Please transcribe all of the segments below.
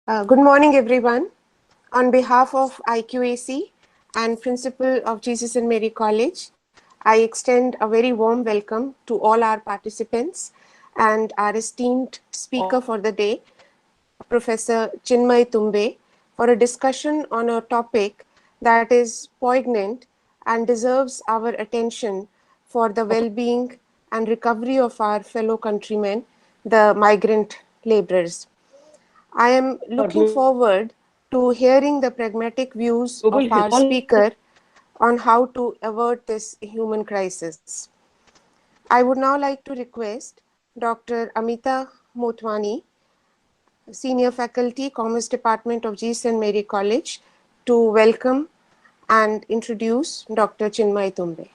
Good morning, everyone. On behalf of IQAC and Principal of Jesus and Mary College, I extend a very warm welcome to all our participants and our esteemed speaker for the day, Professor Chinmay Tumbe, for a discussion on a topic that is poignant and deserves our attention for the well-being and recovery of our fellow countrymen, the migrant laborers. I am looking forward to hearing the pragmatic views of our speaker on how to avert this human crisis. I would now like to request Dr. Amita Motwani, Senior Faculty, Commerce Department of G. St. Mary College, to welcome and introduce Dr. Chinmay Tumbe.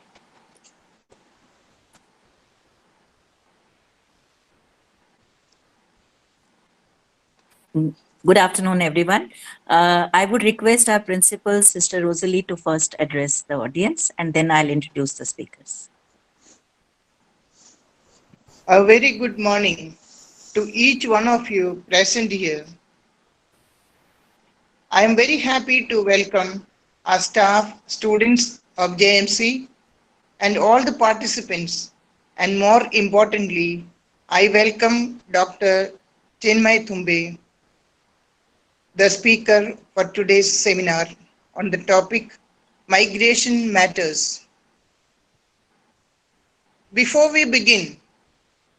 Good afternoon, everyone. I would request our principal, Sister Rosalie, to first address the audience, and then I'll introduce the speakers. A very good morning to each one of you present here. I am very happy to welcome our staff, students of JMC, and all the participants. And more importantly, I welcome Dr. Chinmay Tumbe, the speaker for today's seminar on the topic Migration Matters. Before we begin,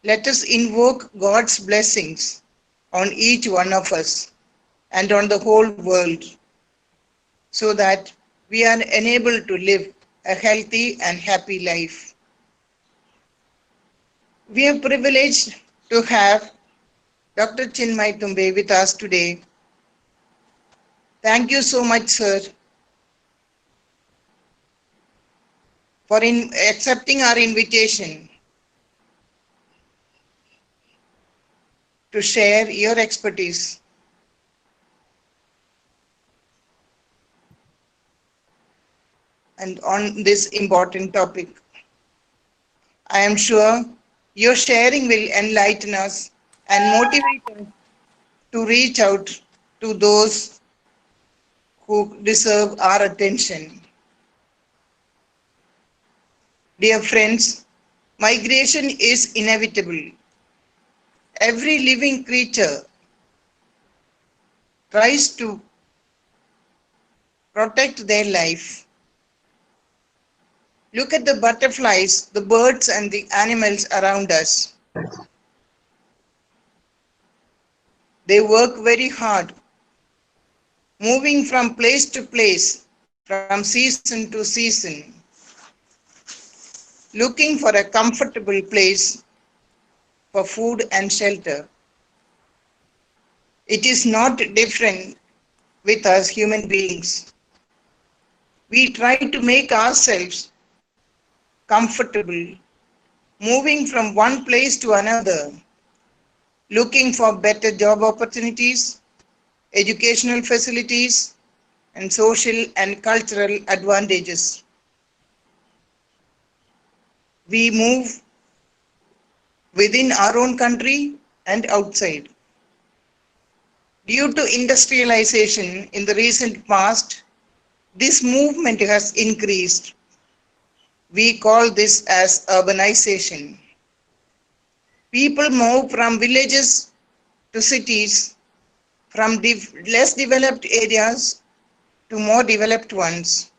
let us invoke God's blessings on each one of us and on the whole world, so that we are enabled to live a healthy and happy life. We are privileged to have Dr. Chinmay Tumbe with us today. Thank you so much, sir, for accepting our invitation to share your expertise. And on this important topic, I am sure your sharing will enlighten us and motivate us to reach out to those who deserve our attention. Dear friends, migration is inevitable. Every living creature tries to protect their life. Look at the butterflies, the birds, and the animals around us. They work very hard, moving from place to place, from season to season, looking for a comfortable place for food and shelter. It is not different with us human beings. We try to make ourselves comfortable, moving from one place to another, looking for better job opportunities, educational facilities, and social and cultural advantages. We move within our own country and outside. Due to industrialization in the recent past, this movement has increased. We call this as urbanization. People move from villages to cities, from less developed areas to more developed ones.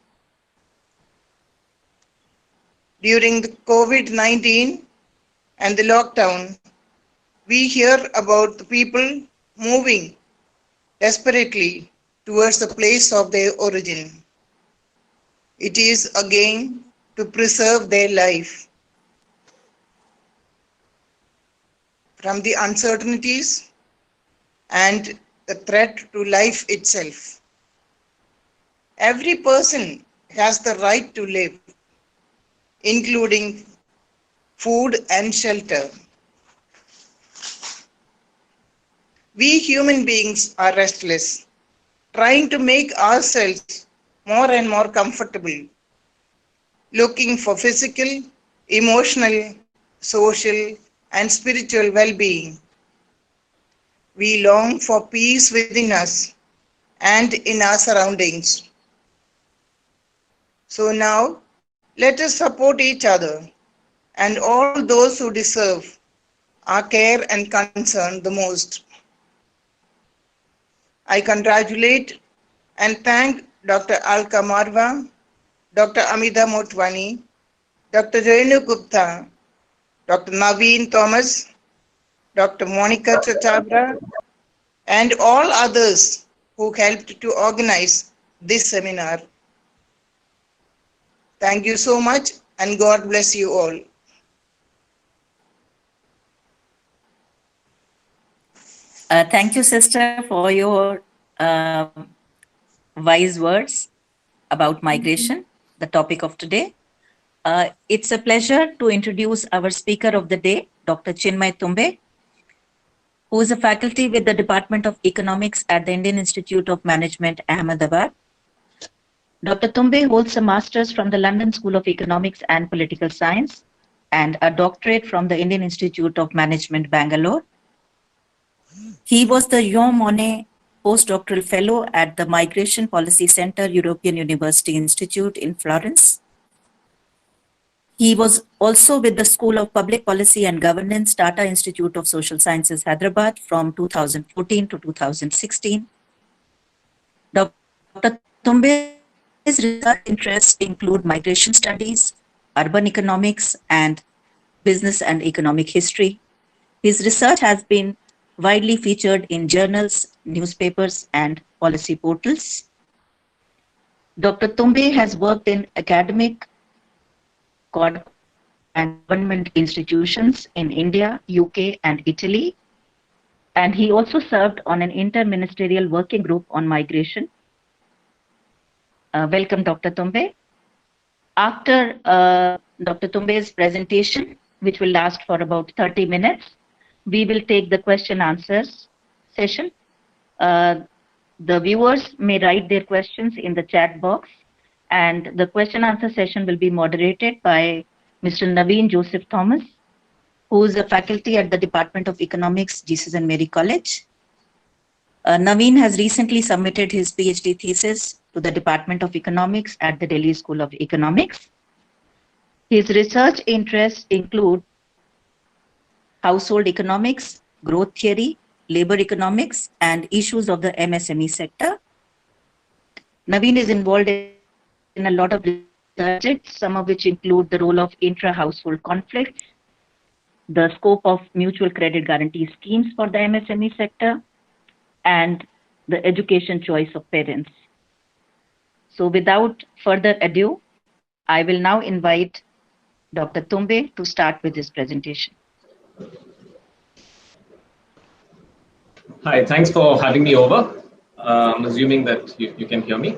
During the COVID-19 and the lockdown, we hear about the people moving desperately towards the place of their origin. It is again to preserve their life from the uncertainties and the threat to life itself. Every person has the right to live, including food and shelter. We human beings are restless, trying to make ourselves more and more comfortable, looking for physical, emotional, social, and spiritual well-being. We long for peace within us and in our surroundings. So now, let us support each other and all those who deserve our care and concern the most. I congratulate and thank Dr. Alka Marwa, Dr. Amida Motwani, Dr. Renu Gupta, Dr. Naveen Thomas, Dr. Monica Chatabra, and all others who helped to organize this seminar. Thank you so much and God bless you all. Thank you, sister, for your wise words about migration, the topic of today. It's a pleasure to introduce our speaker of the day, Dr. Chinmay Tumbe, who is a faculty with the Department of Economics at the Indian Institute of Management, Ahmedabad. Dr. Tumbe holds a master's from the London School of Economics and Political Science and a doctorate from the Indian Institute of Management, Bangalore. He was the Jean Monnet postdoctoral fellow at the Migration Policy Center, European University Institute in Florence. He was also with the School of Public Policy and Governance, Tata Institute of Social Sciences, Hyderabad from 2014 to 2016. Dr. Tumbe's research interests include migration studies, urban economics, and business and economic history. His research has been widely featured in journals, newspapers, and policy portals. Dr. Tumbe has worked in academic, corporate, and government institutions in India, UK, and Italy. And he also served on an interministerial working group on migration. Welcome, Dr. Tumbe. After Dr. Tumbe's presentation, which will last for about 30 minutes, we will take the question answers session. The viewers may write their questions in the chat box, and the question answer session will be moderated by Mr. Naveen Joseph Thomas, who is a faculty at the Department of Economics, Jesus and Mary College. Naveen has recently submitted his PhD thesis to the Department of Economics at the Delhi School of Economics. His research interests include household economics, growth theory, labor economics, and issues of the MSME sector. Naveen is involved in a lot of projects, some of which include the role of intra-household conflicts, the scope of mutual credit guarantee schemes for the MSME sector, and the education choice of parents. So without further ado, I will now invite Dr. Tumbe to start with his presentation. Hi, thanks for having me over. I'm assuming that you can hear me.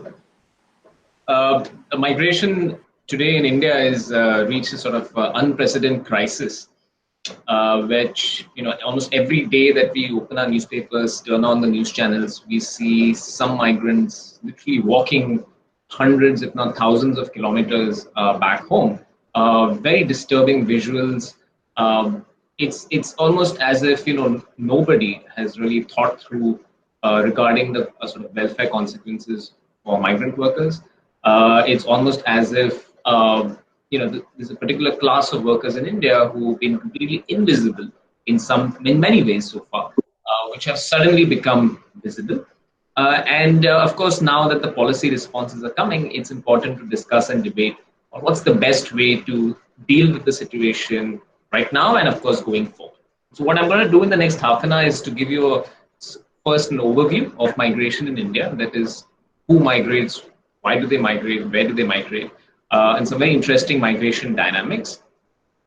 Migration today in India is reached a sort of unprecedented crisis, which, almost every day that we open our newspapers, turn on the news channels, we see some migrants literally walking hundreds, if not thousands of kilometers back home. Very disturbing visuals. It's almost as if, nobody has really thought through regarding the sort of welfare consequences for migrant workers. It's almost as if, there's a particular class of workers in India who've been completely invisible in many ways so far, which have suddenly become visible. Of course, now that the policy responses are coming, it's important to discuss and debate on what's the best way to deal with the situation right now and, of course, going forward. So what I'm going to do in the next half an hour is to give you first an overview of migration in India, that is, who migrates, why do they migrate, where do they migrate, and some very interesting migration dynamics.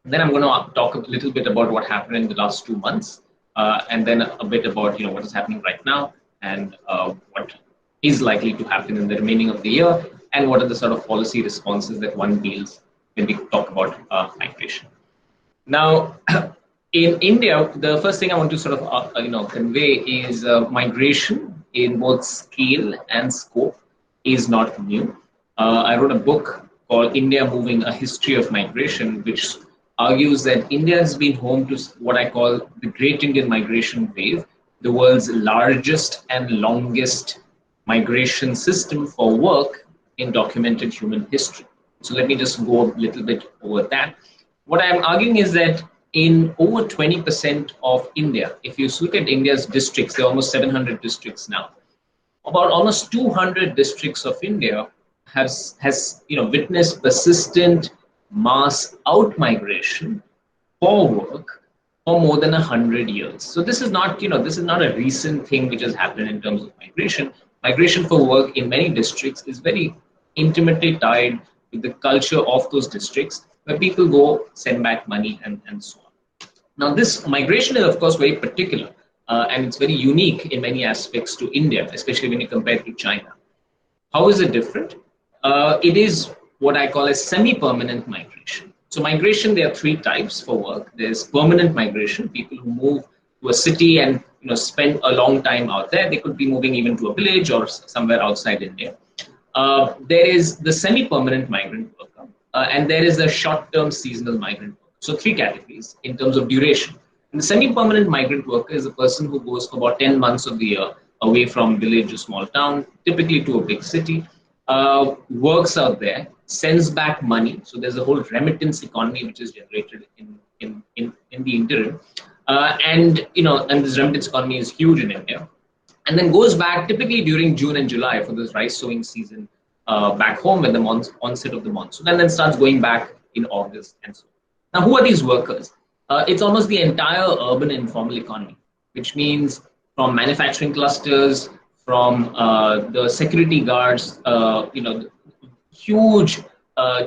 Then I'm going to talk a little bit about what happened in the last 2 months, and then a bit about what is happening right now and what is likely to happen in the remaining of the year, and what are the sort of policy responses that one deals when we talk about migration. Now, in India, the first thing I want to sort of convey is migration in both scale and scope is not new. I wrote a book called India Moving: A History of Migration, which argues that India has been home to what I call the Great Indian Migration Wave, the world's largest and longest migration system for work in documented human history. So let me just go a little bit over that. What I'm arguing is that in over 20% of India, if you look at India's districts, there are almost 700 districts now. About almost 200 districts of India has witnessed persistent mass out-migration for work for more than 100 years. So this is not a recent thing which has happened in terms of migration. Migration for work in many districts is very intimately tied with the culture of those districts, where people go send back money and so on. Now, this migration is, of course, very particular, and it's very unique in many aspects to India, especially when you compare it to China. How is it different? It is what I call a semi-permanent migration. So migration, there are three types for work. There's permanent migration, people who move to a city and spend a long time out there. They could be moving even to a village or somewhere outside India. There is the semi-permanent migrant worker, and there is the short-term seasonal migrant worker. So three categories in terms of duration. And the semi-permanent migrant worker is a person who goes for about 10 months of the year away from village or small town, typically to a big city, works out there, sends back money. So there's a whole remittance economy which is generated in the interim. And this remittance economy is huge in India. And then goes back typically during June and July for this rice sowing season back home when the onset of the monsoon, and then starts going back in August and so on. Now, who are these workers? It's almost the entire urban informal economy, which means from manufacturing clusters, from the security guards, huge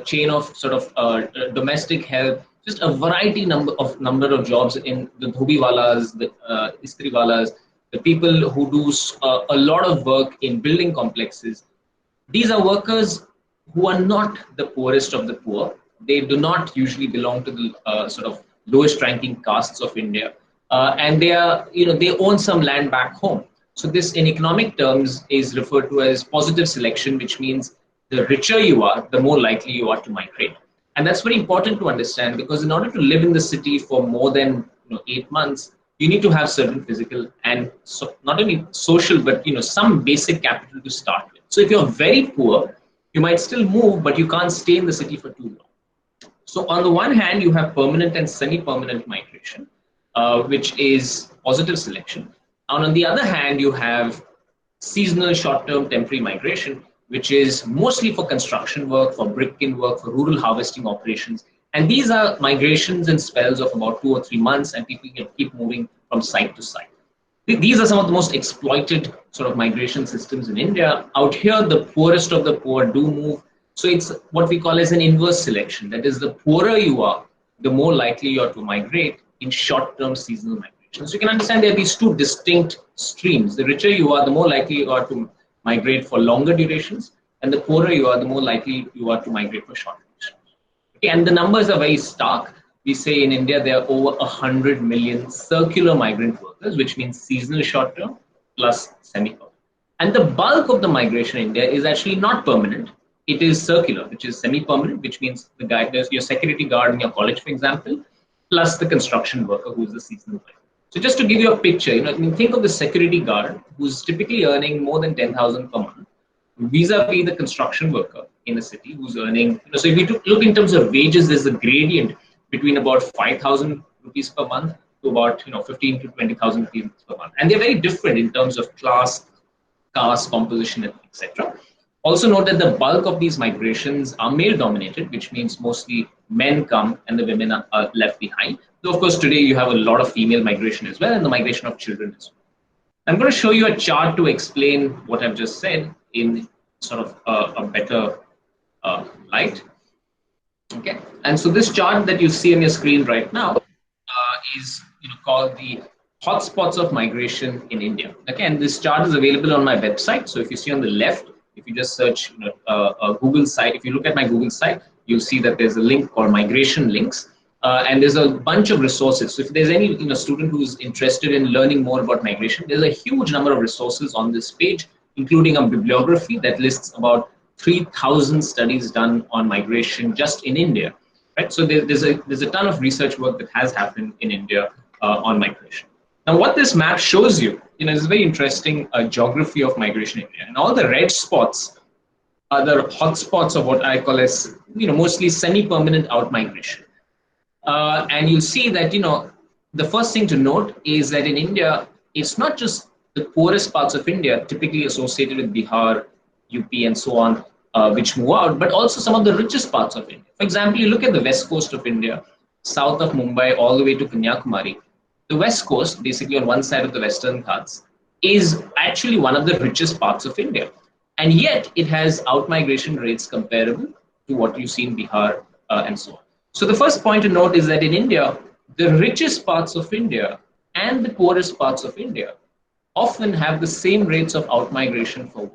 chain of sort of domestic help, just a variety number of jobs in the dhobiwalas, the istriwalas, the people who do a lot of work in building complexes. These are workers who are not the poorest of the poor. They do not usually belong to the sort of lowest ranking castes of India. And they are, they own some land back home. So this in economic terms is referred to as positive selection, which means the richer you are, the more likely you are to migrate. And that's very important to understand, because in order to live in the city for more than 8 months, you need to have certain physical and not only social, but some basic capital to start with. So if you're very poor, you might still move, but you can't stay in the city for too long. So on the one hand, you have permanent and semi-permanent migration, which is positive selection. And on the other hand, you have seasonal, short-term, temporary migration, which is mostly for construction work, for brick-kiln work, for rural harvesting operations. And these are migrations in spells of about 2 or 3 months, and people can keep moving from site to site. These are some of the most exploited sort of migration systems in India. Out here, the poorest of the poor do move. So it's what we call as an inverse selection. That is, the poorer you are, the more likely you are to migrate in short-term seasonal migration. So you can understand there are these two distinct streams. The richer you are, the more likely you are to migrate for longer durations. And the poorer you are, the more likely you are to migrate for short durations. Okay, and the numbers are very stark. We say in India, there are over 100 million circular migrant workers, which means seasonal short-term plus semi-permanent. And the bulk of the migration in India is actually not permanent. It is circular, which is semi-permanent, which means the guy, there's your security guard in your college, for example, plus the construction worker who is the seasonal migrant. So just to give you a picture, think of the security guard who's typically earning more than 10,000 per month, vis-a-vis the construction worker in a city who's earning, so if you look in terms of wages, there's a gradient between about 5,000 rupees per month to about 15 to 20,000 rupees per month. And they're very different in terms of class, caste, composition, etc. Also note that the bulk of these migrations are male dominated, which means mostly men come and the women are left behind. So of course, today you have a lot of female migration as well, and the migration of children as well. I'm going to show you a chart to explain what I've just said in sort of a better light. Okay, and so this chart that you see on your screen right now is called the hotspots of migration in India. Okay, and this chart is available on my website. So if you see on the left, if you just search a Google site, if you look at my Google site, you'll see that there's a link called Migration Links, and there's a bunch of resources. So if there's any student who's interested in learning more about migration, there's a huge number of resources on this page, including a bibliography that lists about 3,000 studies done on migration just in India. Right? So there's a ton of research work that has happened in India on migration. Now, what this map shows you, is a very interesting geography of migration in India. And all the red spots are the hotspots of what I call as, mostly semi-permanent out-migration. And you'll see that, the first thing to note is that in India, it's not just the poorest parts of India, typically associated with Bihar, UP, and so on, which move out, but also some of the richest parts of India. For example, you look at the west coast of India, south of Mumbai, all the way to Kanyakumari. The west coast, basically on one side of the Western Ghats, is actually one of the richest parts of India. And yet it has out-migration rates comparable to what you see in Bihar and so on. So the first point to note is that in India, the richest parts of India and the poorest parts of India often have the same rates of out-migration for work,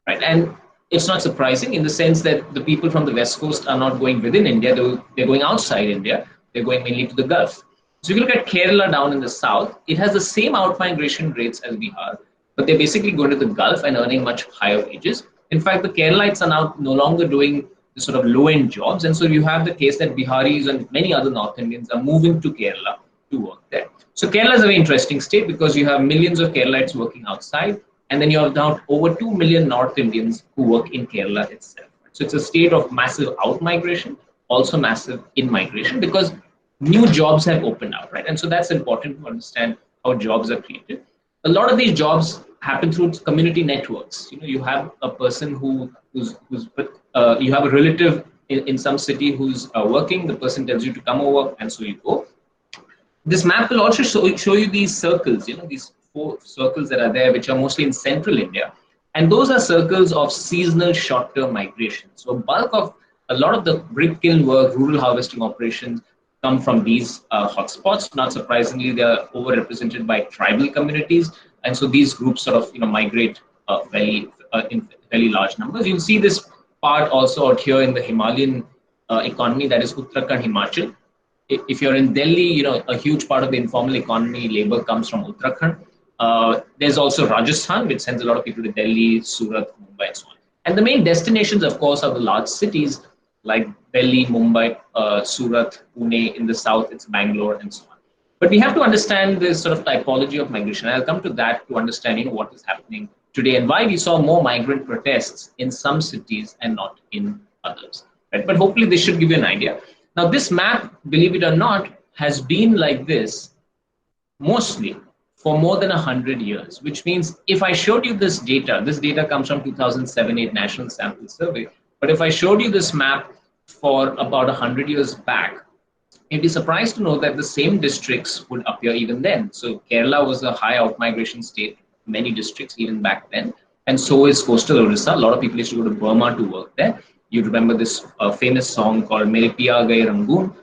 right? And it's not surprising in the sense that the people from the West Coast are not going within India, they're going outside India, they're going mainly to the Gulf. So if you look at Kerala down in the south, it has the same out-migration rates as Bihar, but they're basically going to the Gulf and earning much higher wages. In fact, the Keralites are now no longer doing the sort of low-end jobs, and so you have the case that Biharis and many other North Indians are moving to Kerala to work there. So Kerala is a very interesting state because you have millions of Keralites working outside, and then you have now over 2 million North Indians who work in Kerala itself. So it's a state of massive out-migration, also massive in-migration, because new jobs have opened up, right? And so that's important to understand how jobs are created. A lot of these jobs happen through community networks. You have a person you have a relative in some city who's working, the person tells you to come over, and so you go. This map will also show you these circles, these 4 circles that are there, which are mostly in central India. And those are circles of seasonal short-term migration. So a lot of the brick kiln work, rural harvesting operations come from these hotspots. Not surprisingly, they are overrepresented by tribal communities. And so these groups sort of, migrate in very large numbers. You'll see this part also out here in the Himalayan economy, that is Uttarakhand, Himachal. If you're in Delhi, a huge part of the informal economy, labor comes from Uttarakhand. There's also Rajasthan, which sends a lot of people to Delhi, Surat, Mumbai, and so on. And the main destinations, of course, are the large cities like Delhi, Mumbai, Surat, Pune. In the south, it's Bangalore, and so on. But we have to understand this sort of typology of migration. I'll come to that to understand what is happening today and why we saw more migrant protests in some cities and not in others. Right? But hopefully this should give you an idea. Now, this map, believe it or not, has been like this mostly for more than 100 years, which means if I showed you this data comes from 2007-8 National Sample Survey, but if I showed you this map for about 100 years back, you'd be surprised to know that the same districts would appear even then. So Kerala was a high out-migration state, many districts even back then, and so is coastal Orissa. A lot of people used to go to Burma to work there. You remember this famous song called Mere Piya Gaye Rangoon,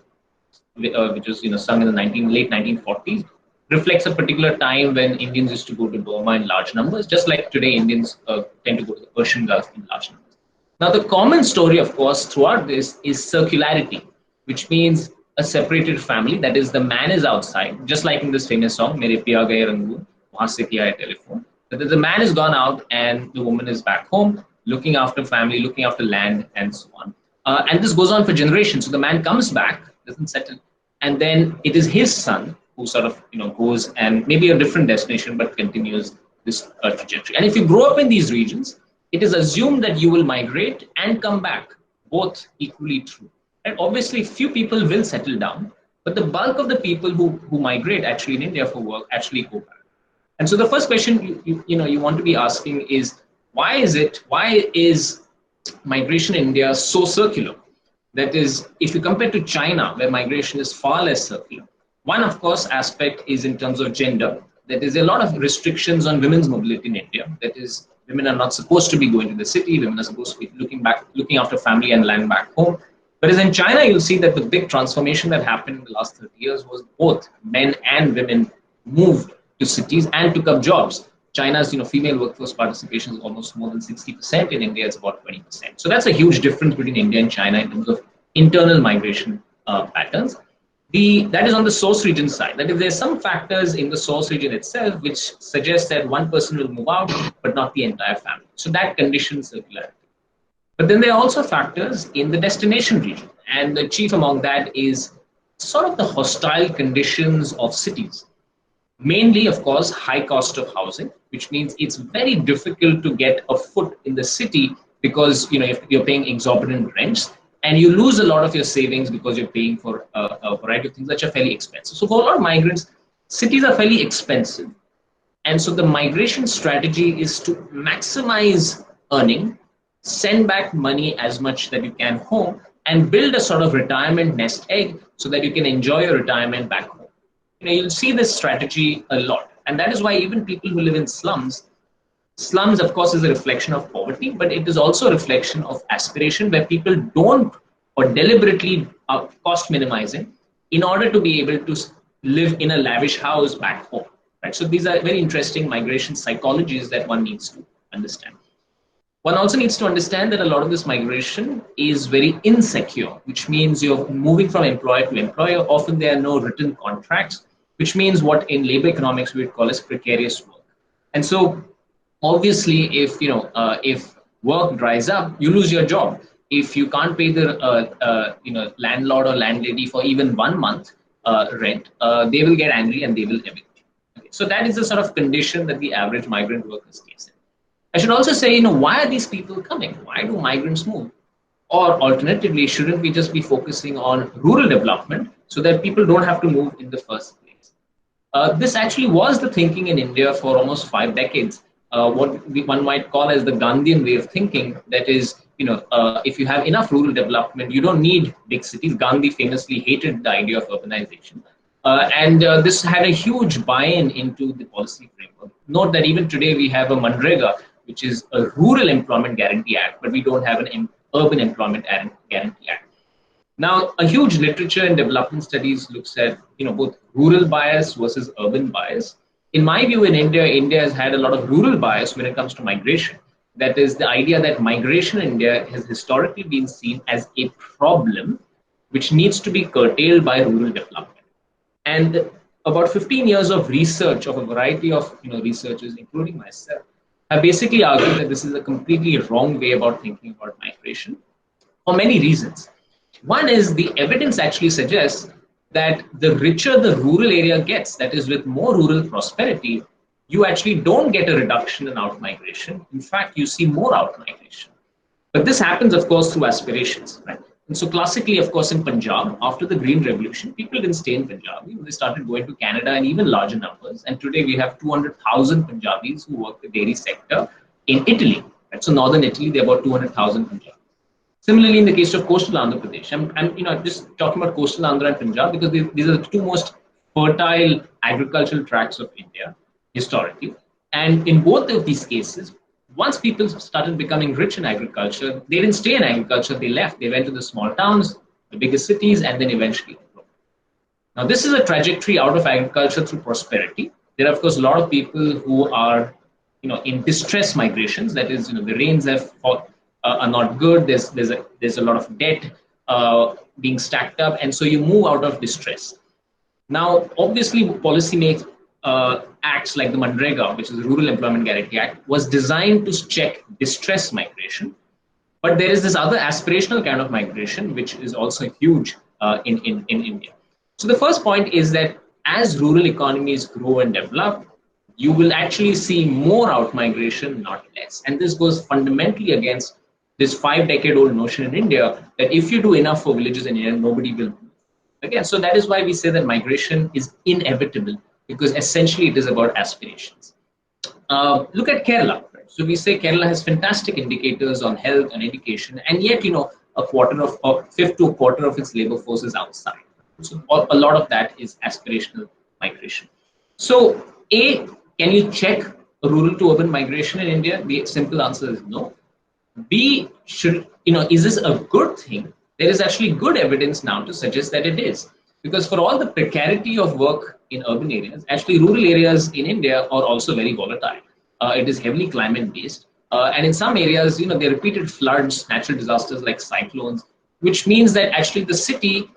which was sung in the late 1940s, reflects a particular time when Indians used to go to Burma in large numbers, just like today Indians tend to go to the Persian Gulf in large numbers. Now, the common story, of course, throughout this is circularity, which means a separated family. That is, the man is outside, just like in this famous song, Mere Piya Gaye Rangoon, Wahan se kiya hai telephone. The man has gone out and the woman is back home, looking after family, looking after land, and so on. And this goes on for generations. So the man comes back, doesn't settle, and then it is his son who sort of goes and maybe a different destination, but continues this trajectory. And if you grow up in these regions, it is assumed that you will migrate and come back, both equally true. And obviously, few people will settle down, but the bulk of the people who migrate actually in India for work actually go back. And so the first question you want to be asking is, why is migration in India so circular? That is, if you compare to China, where migration is far less circular, one, of course, aspect is in terms of gender. That is, a lot of restrictions on women's mobility in India. That is, women are not supposed to be going to the city. Women are supposed to be looking after family and land back home. Whereas in China, you'll see that the big transformation that happened in the last 30 years was both men and women moved to cities and took up jobs. China's female workforce participation is almost more than 60%. In India, it's about 20%. So that's a huge difference between India and China in terms of internal migration patterns. That is on the source region side. That if there's some factors in the source region itself which suggest that one person will move out, but not the entire family. So that conditions circularity. But then there are also factors in the destination region. And the chief among that is sort of the hostile conditions of cities. Mainly, of course, high cost of housing, which means it's very difficult to get a foot in the city because if you're paying exorbitant rents, and you lose a lot of your savings because you're paying for a variety of things which are fairly expensive. So for a lot of migrants, cities are fairly expensive. And so the migration strategy is to maximize earning, send back money as much that you can home, and build a sort of retirement nest egg so that you can enjoy your retirement back home. You'll see this strategy a lot. And that is why even people who live in slums, of course, is a reflection of poverty, but it is also a reflection of aspiration where people don't or deliberately are cost minimizing in order to be able to live in a lavish house back home. Right? So these are very interesting migration psychologies that one needs to understand. One also needs to understand that a lot of this migration is very insecure, which means you're moving from employer to employer. Often there are no written contracts, which means what in labor economics we would call as precarious work. And so obviously, if work dries up, you lose your job. If you can't pay the landlord or landlady for even 1 month rent, they will get angry and they will evict you. Okay? So that is the sort of condition that the average migrant worker stays in. I should also say, why are these people coming? Why do migrants move? Or alternatively, shouldn't we just be focusing on rural development so that people don't have to move in the first place? This actually was the thinking in India for almost 5 decades. What one might call as the Gandhian way of thinking. That is, if you have enough rural development, you don't need big cities. Gandhi famously hated the idea of urbanization. And this had a huge buy-in into the policy framework. Note that even today we have a Manrega, which is a Rural Employment Guarantee Act, but we don't have an Urban Employment Guarantee Act. Now, a huge literature in development studies looks at both rural bias versus urban bias. In my view, in India has had a lot of rural bias when it comes to migration. That is the idea that migration in India has historically been seen as a problem which needs to be curtailed by rural development. And about 15 years of research of a variety of researchers, including myself, have basically argued that this is a completely wrong way about thinking about migration for many reasons. One is the evidence actually suggests that the richer the rural area gets, that is with more rural prosperity, you actually don't get a reduction in out-migration. In fact, you see more out-migration. But this happens, of course, through aspirations, right? And so classically, of course, in Punjab, after the Green Revolution, people didn't stay in Punjab. They started going to Canada in even larger numbers. And today we have 200,000 Punjabis who work the dairy sector in Italy. Right? So northern Italy, there are about 200,000 Punjabis. Similarly, in the case of coastal Andhra Pradesh, I'm just talking about coastal Andhra and Punjab because these are the two most fertile agricultural tracts of India historically. And in both of these cases, once people started becoming rich in agriculture, they didn't stay in agriculture, they left. They went to the small towns, the biggest cities, and then eventually abroad. Now, this is a trajectory out of agriculture through prosperity. There are, of course, a lot of people who are, in distress migrations. That is, the rains are not good. There's a lot of debt being stacked up, and so you move out of distress. Now, obviously, policymaking acts like the Manrega, which is the Rural Employment Guarantee Act, was designed to check distress migration. But there is this other aspirational kind of migration, which is also huge in India. So the first point is that as rural economies grow and develop, you will actually see more out-migration, not less. And this goes fundamentally against this 5-decade-old notion in India that if you do enough for villages in India, nobody will move. Again, so that is why we say that migration is inevitable, because essentially it is about aspirations. Look at Kerala. Right? So we say Kerala has fantastic indicators on health and education, and yet, a fifth to a quarter of its labor force is outside. So a lot of that is aspirational migration. So A, can you check rural to urban migration in India? The simple answer is no. B, is this a good thing? There is actually good evidence now to suggest that it is. Because for all the precarity of work in urban areas, actually rural areas in India are also very volatile. It is heavily climate-based. And in some areas, there are repeated floods, natural disasters like cyclones, which means that actually the city,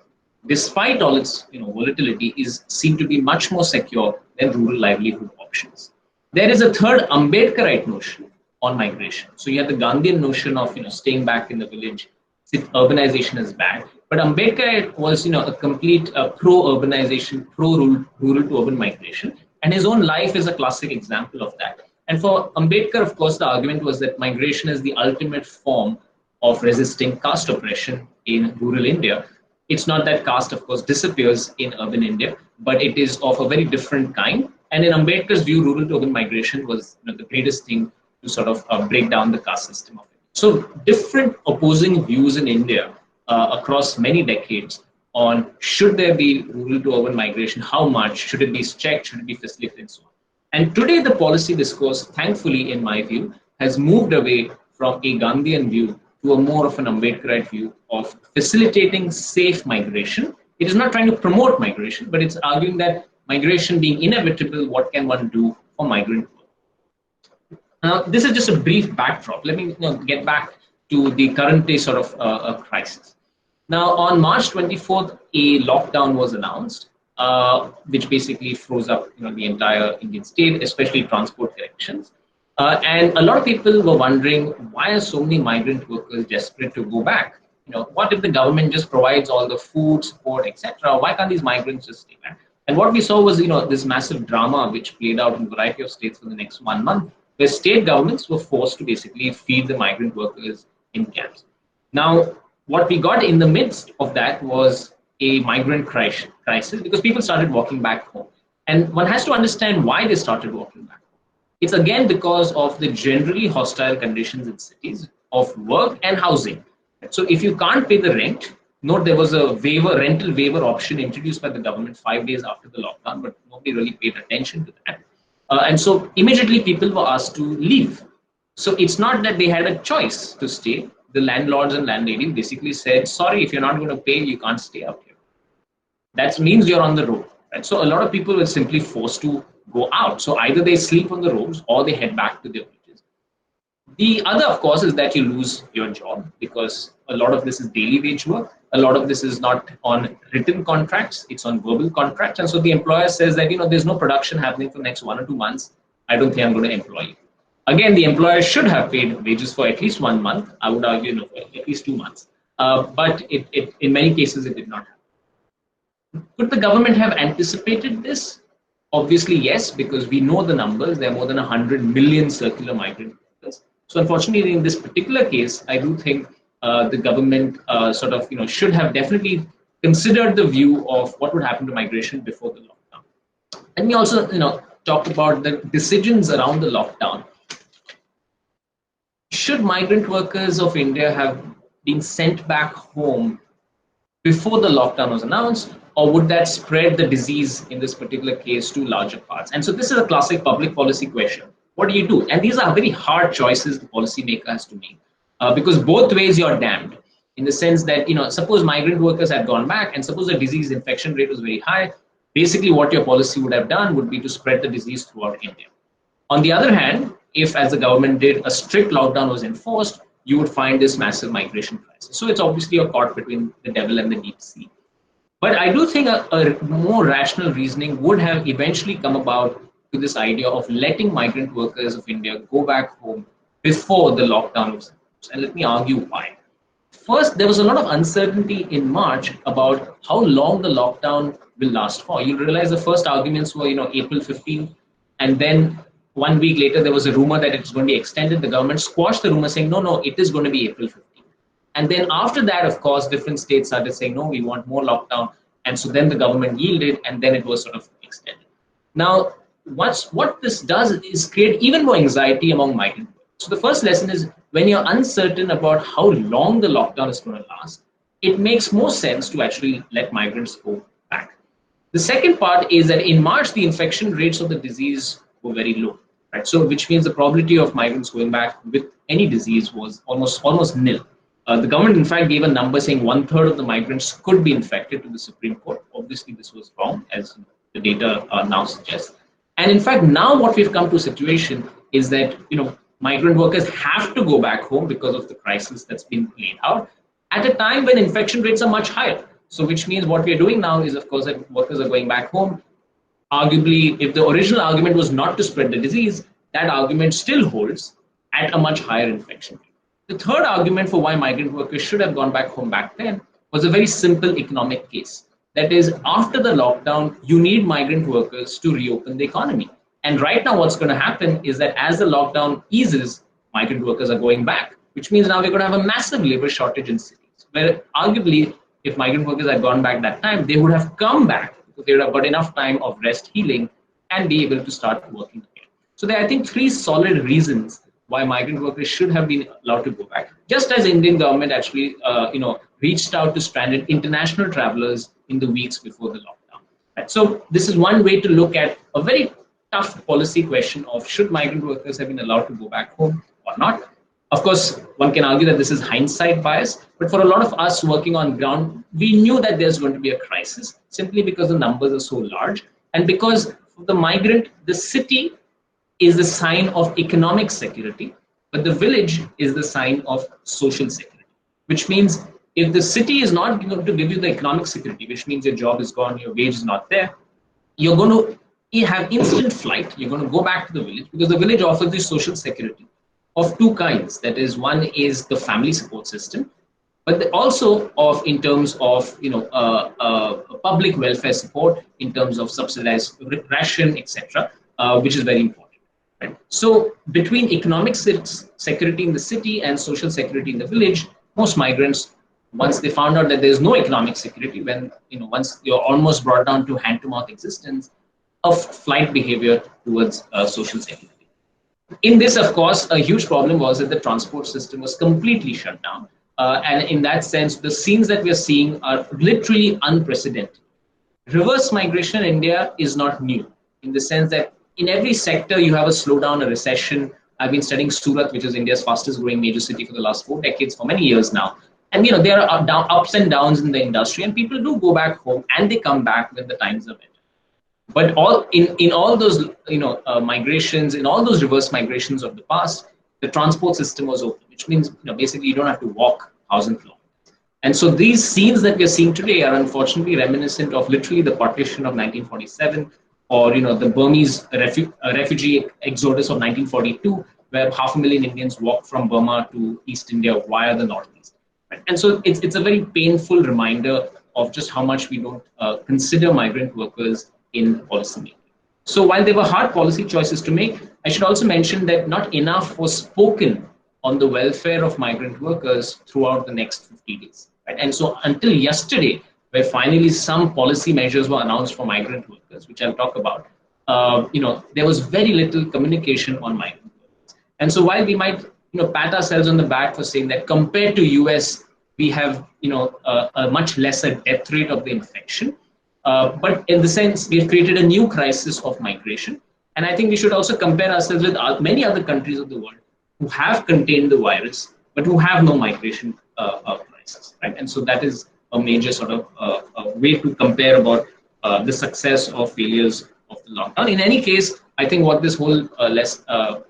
despite all its volatility, is seen to be much more secure than rural livelihood options. There is a third Ambedkarite notion on migration. So you have the Gandhian notion of staying back in the village. Urbanization is bad, but Ambedkar was a complete pro-urbanization, pro-rural to urban migration, And his own life is a classic example of that. And for Ambedkar, of course, the argument was that migration is the ultimate form of resisting caste oppression in rural India. It's not that caste, of course, disappears in urban India, but it is of a very different kind. And in Ambedkar's view, rural to urban migration was the greatest thing to sort of break down the caste system of it. So different opposing views in India across many decades on should there be rural to urban migration, how much, should it be checked, should it be facilitated, and so on. And today the policy discourse, thankfully, in my view, has moved away from a Gandhian view to a more of an Ambedkarite view of facilitating safe migration. It is not trying to promote migration, but it's arguing that migration being inevitable, what can one do for migrant work? Now, this is just a brief backdrop. Let me get back to the current day sort of crisis. Now, on March 24th, a lockdown was announced, which basically froze up the entire Indian state, especially transport connections. And a lot of people were wondering, why are so many migrant workers desperate to go back? What if the government just provides all the food, support, etc.? Why can't these migrants just stay back? And what we saw was, this massive drama which played out in a variety of states for the next 1 month, where state governments were forced to basically feed the migrant workers in camps. Now, what we got in the midst of that was a migrant crisis because people started walking back home. And one has to understand why they started walking back home. It's again because of the generally hostile conditions in cities of work and housing. So if you can't pay the rent, note there was a rental waiver option introduced by the government 5 days after the lockdown, but nobody really paid attention to that. And so immediately people were asked to leave. So it's not that they had a choice to stay. The landlords and landladies basically said, sorry, if you're not going to pay, you can't stay out here. That means you're on the road. Right? So a lot of people were simply forced to go out. So either they sleep on the roads or they head back to their villages. The other, of course, is that you lose your job because a lot of this is daily wage work. A lot of this is not on written contracts. It's on verbal contracts. And so the employer says that, there's no production happening for the next 1 or 2 months. I don't think I'm going to employ you. Again, the employer should have paid wages for at least 1 month. I would argue for at least 2 months. But in many cases, it did not happen. Could the government have anticipated this? Obviously, yes, because we know the numbers. There are more than 100 million circular migrant workers. So unfortunately, in this particular case, I do think the government should have definitely considered the view of what would happen to migration before the lockdown. Let me also, talk about the decisions around the lockdown. Should migrant workers of India have been sent back home before the lockdown was announced, or would that spread the disease in this particular case to larger parts? And so this is a classic public policy question. What do you do? And these are very hard choices the policymaker has to make because both ways you're damned in the sense that, suppose migrant workers had gone back and suppose the disease infection rate was very high, basically what your policy would have done would be to spread the disease throughout India. On the other hand, if, as the government did, a strict lockdown was enforced, you would find this massive migration crisis. So it's obviously a caught between the devil and the deep sea. But I do think a more rational reasoning would have eventually come about to this idea of letting migrant workers of India go back home before the lockdown was announced. And let me argue why. First, there was a lot of uncertainty in March about how long the lockdown will last for. You'll realize the first arguments were, April 15th, and then 1 week later, there was a rumor that it's going to be extended. The government squashed the rumor saying, no, it is going to be April 15th. And then after that, of course, different states started saying, no, we want more lockdown. And so then the government yielded, and then it was sort of extended. Now, what this does is create even more anxiety among migrant workers. So the first lesson is when you're uncertain about how long the lockdown is going to last, it makes more sense to actually let migrants go back. The second part is that in March, the infection rates of the disease were very low. Right? So which means the probability of migrants going back with any disease was almost nil. The government, in fact, gave a number saying 1/3 of the migrants could be infected to the Supreme Court. Obviously, this was wrong, as the data now suggests. And in fact, now what we've come to a situation is that migrant workers have to go back home because of the crisis that's been played out at a time when infection rates are much higher. So which means what we're doing now is, of course, that workers are going back home. Arguably, if the original argument was not to spread the disease, that argument still holds at a much higher infection rate. The third argument for why migrant workers should have gone back home back then was a very simple economic case. That is, after the lockdown, you need migrant workers to reopen the economy. And right now, what's going to happen is that as the lockdown eases, migrant workers are going back, which means now we're going to have a massive labor shortage in cities, where arguably, if migrant workers had gone back that time, they would have come back because they would have got enough time of rest, healing, and be able to start working again. So there are, I think, three solid reasons why migrant workers should have been allowed to go back. Just as Indian government actually, reached out to stranded international travelers in the weeks before the lockdown. Right? So this is one way to look at a very tough policy question of should migrant workers have been allowed to go back home or not. Of course, one can argue that this is hindsight bias, but for a lot of us working on ground, we knew that there's going to be a crisis simply because the numbers are so large. And because for the migrant, the city is the sign of economic security, but the village is the sign of social security, which means if the city is not going to give you the economic security, which means your job is gone, your wage is not there, you're going to have instant flight. You're going to go back to the village because the village offers you social security of two kinds. That is, one is the family support system, but also in terms of public welfare support, in terms of subsidized ration, etc., which is very important. Right? So between economic security in the city and social security in the village, most migrants, once they found out that there's no economic security, once you're almost brought down to hand-to-mouth existence, of flight behavior towards social security. In this, of course, a huge problem was that the transport system was completely shut down. And in that sense, the scenes that we're seeing are literally unprecedented. Reverse migration in India is not new, in the sense that in every sector, you have a slowdown, a recession. I've been studying Surat, which is India's fastest growing major city for the last 4 decades, for many years now. And there are ups and downs in the industry, and people do go back home and they come back when the times are better. But in all those migrations, in all those reverse migrations of the past, the transport system was open, which means basically you don't have to walk 1,000 kilometers. And so these scenes that we're seeing today are unfortunately reminiscent of literally the partition of 1947, or the Burmese refugee exodus of 1942, where 500,000 Indians walked from Burma to East India via the Northeast. Right? And so it's a very painful reminder of just how much we don't consider migrant workers in policymaking. So while there were hard policy choices to make, I should also mention that not enough was spoken on the welfare of migrant workers throughout the next 50 days. Right? And so until yesterday, where finally some policy measures were announced for migrant workers, which I'll talk about, there was very little communication on migrant workers. And so while we might pat ourselves on the back for saying that compared to US, we have a much lesser death rate of the infection, but in the sense, we have created a new crisis of migration. And I think we should also compare ourselves with many other countries of the world who have contained the virus, but who have no migration crisis. Right? And so that is a major sort of way to compare about the success or failures of the lockdown. In any case, I think what this whole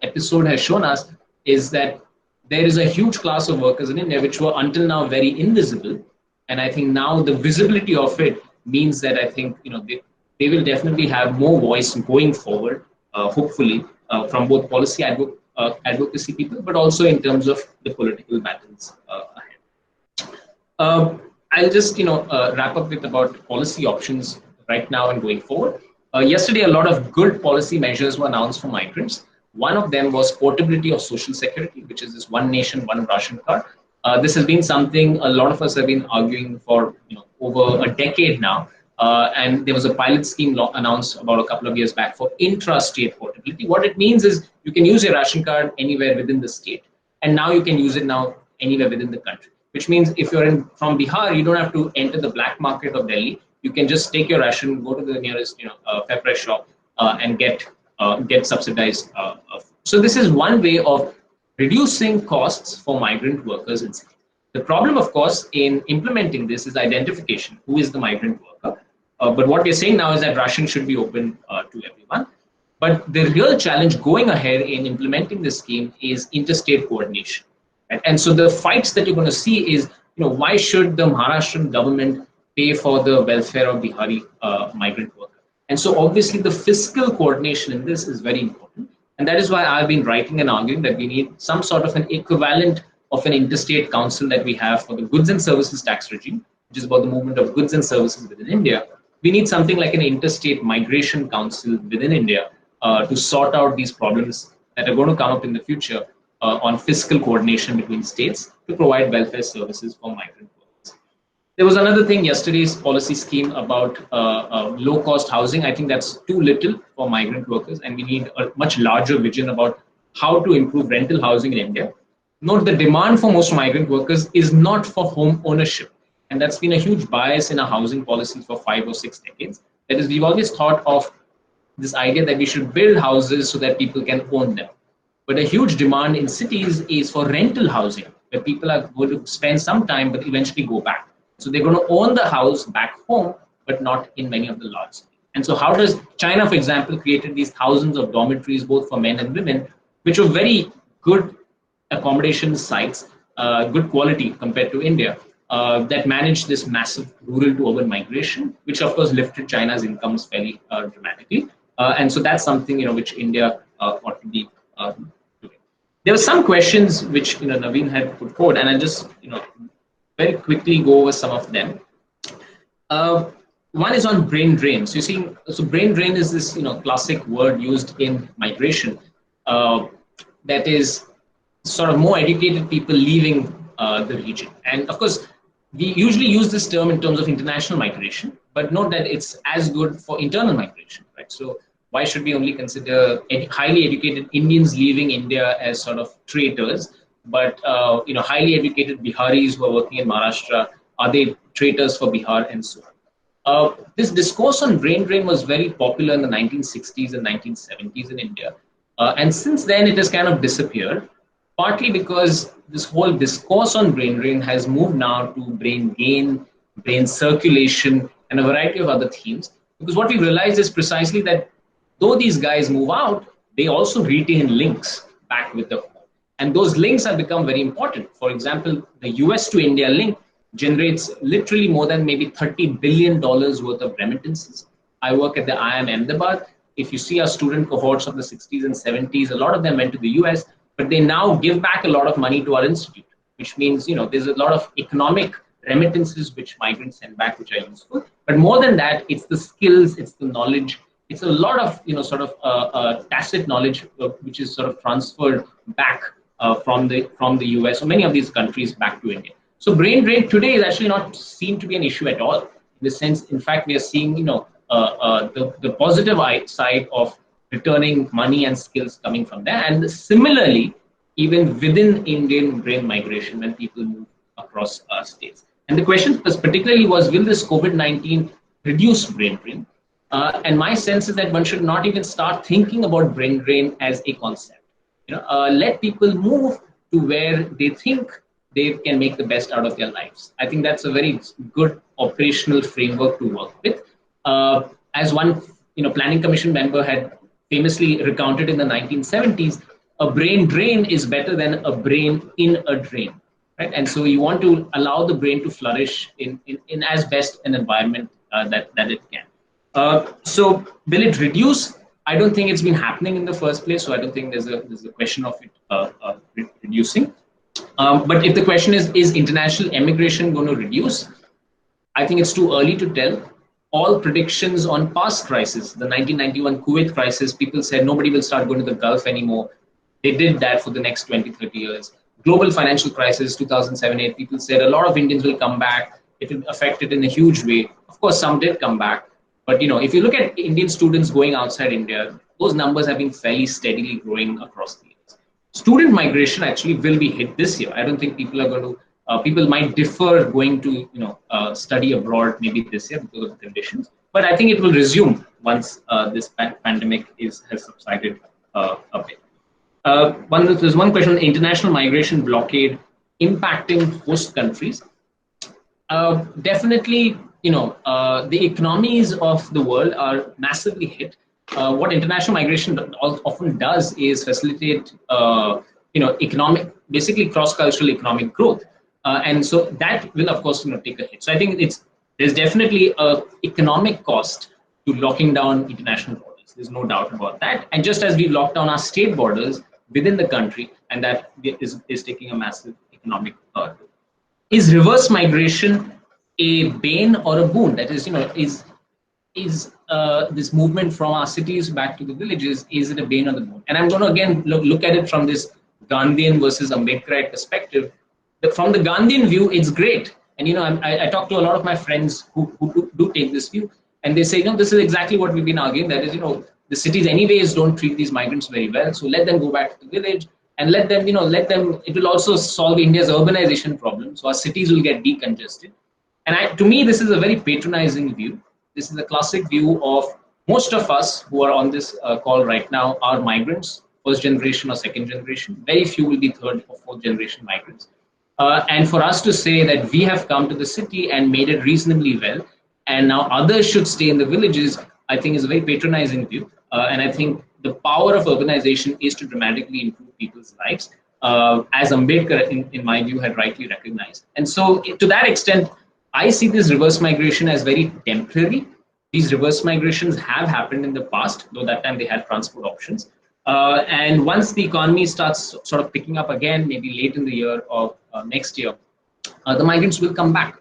episode has shown us is that there is a huge class of workers in India which were until now very invisible. And I think now the visibility of it means that I think they will definitely have more voice going forward, hopefully, from both policy advocacy people, but also in terms of the political battles ahead. I'll just wrap up with about policy options right now and going forward. Yesterday, a lot of good policy measures were announced for migrants. One of them was portability of social security, which is this one nation, one ration card. This has been something a lot of us have been arguing for over a decade now. And there was a pilot scheme announced about a couple of years back for intra-state portability. What it means is you can use your ration card anywhere within the state. And now you can use it now anywhere within the country, which means if you're from Bihar, you don't have to enter the black market of Delhi. You can just take your ration, go to the nearest pepper shop and get subsidized. So this is one way of reducing costs for migrant workers in cities. The problem, of course, in implementing this is identification. Who is the migrant worker? But what we're saying now is that ration should be open to everyone. But the real challenge going ahead in implementing this scheme is interstate coordination. Right? And so the fights that you're going to see is, why should the Maharashtrian government pay for the welfare of Bihari migrant worker? And so obviously the fiscal coordination in this is very important. And that is why I've been writing and arguing that we need some sort of an equivalent of an interstate council that we have for the goods and services tax regime, which is about the movement of goods and services within India, we need something like an interstate migration council within India to sort out these problems that are going to come up in the future on fiscal coordination between states to provide welfare services for migrant workers. There was another thing, yesterday's policy scheme about low-cost housing. I think that's too little for migrant workers, and we need a much larger vision about how to improve rental housing in India. Note the demand for most migrant workers is not for home ownership. And that's been a huge bias in our housing policies for 5 or 6 decades. That is, we've always thought of this idea that we should build houses so that people can own them. But a huge demand in cities is for rental housing, where people are going to spend some time but eventually go back. So they're going to own the house back home, but not in many of the large cities. And so how does China, for example, created these thousands of dormitories, both for men and women, which are very good accommodation sites, good quality compared to India, that managed this massive rural to urban migration, which of course lifted China's incomes fairly dramatically. And so that's something which India ought to be doing. There were some questions which Naveen had put forward, and I'll just very quickly go over some of them. One is on brain drain. So you see, so brain drain is this classic word used in migration that is sort of more educated people leaving the region. And of course, we usually use this term in terms of international migration, but note that it's as good for internal migration, right? So why should we only consider highly educated Indians leaving India as sort of traitors, but highly educated Biharis who are working in Maharashtra, are they traitors for Bihar and so on? This discourse on brain drain was very popular in the 1960s and 1970s in India. And since then, it has kind of disappeared, partly because this whole discourse on brain drain has moved now to brain gain, brain circulation, and a variety of other themes. Because what we realize is precisely that though these guys move out, they also retain links back with them. And those links have become very important. For example, the US to India link generates literally more than maybe $30 billion worth of remittances. I work at the IIMA Ahmedabad. If you see our student cohorts of the 60s and 70s, a lot of them went to the US, but they now give back a lot of money to our institute, which means, there's a lot of economic remittances which migrants send back, which are useful. But more than that, it's the skills, it's the knowledge, it's a lot of, tacit knowledge, which is sort of transferred back from the US or many of these countries back to India. So brain drain today is actually not seen to be an issue at all. In the sense, in fact, we are seeing, the positive side of returning money and skills coming from there. And similarly, even within Indian brain migration, when people move across states. And the question particularly was, will this COVID-19 reduce brain drain? And my sense is that one should not even start thinking about brain drain as a concept. Let people move to where they think they can make the best out of their lives. I think that's a very good operational framework to work with. As one planning commission member had famously recounted in the 1970s, a brain drain is better than a brain in a drain, right? And so you want to allow the brain to flourish in as best an environment that it can. So will it reduce? I don't think it's been happening in the first place, so I don't think there's a question of it reducing. But if the question is international emigration going to reduce? I think it's too early to tell. All predictions on past crises, the 1991 Kuwait crisis, people said nobody will start going to the Gulf anymore. They did that for the next 20, 30 years. Global financial crisis, 2007-8, people said a lot of Indians will come back. It will affect it in a huge way. Of course, some did come back. But if you look at Indian students going outside India, those numbers have been fairly steadily growing across the years. Student migration actually will be hit this year. I don't think people are going to. People might defer going to study abroad maybe this year because of the conditions, but I think it will resume once this pandemic has subsided a bit. There's one question on international migration blockade impacting host countries. Definitely, the economies of the world are massively hit. What international migration often does is facilitate, basically cross-cultural economic growth. And so that will, of course, take a hit. So I think there's definitely an economic cost to locking down international borders. There's no doubt about that. And just as we've locked down our state borders within the country, and that is taking a massive economic toll. Is reverse migration a bane or a boon? That is, is this movement from our cities back to the villages, is it a bane or the boon? And I'm going to again look at it from this Gandhian versus Ambedkarite perspective. From the Gandhian view, it's great. And I talk to a lot of my friends who do take this view, and they say, this is exactly what we've been arguing. That is, the cities anyways don't treat these migrants very well, so let them go back to the village and let them. It will also solve India's urbanization problem. So our cities will get decongested. And to me, this is a very patronizing view. This is a classic view of most of us who are on this call right now are migrants, first generation or second generation. Very few will be third or fourth generation migrants. And for us to say that we have come to the city and made it reasonably well, and now others should stay in the villages, I think is a very patronizing view. And I think the power of urbanization is to dramatically improve people's lives, as Ambedkar, in my view, had rightly recognized. And so to that extent, I see this reverse migration as very temporary. These reverse migrations have happened in the past, though that time they had transport options. And once the economy starts sort of picking up again, maybe late in the year or next year, the migrants will come back.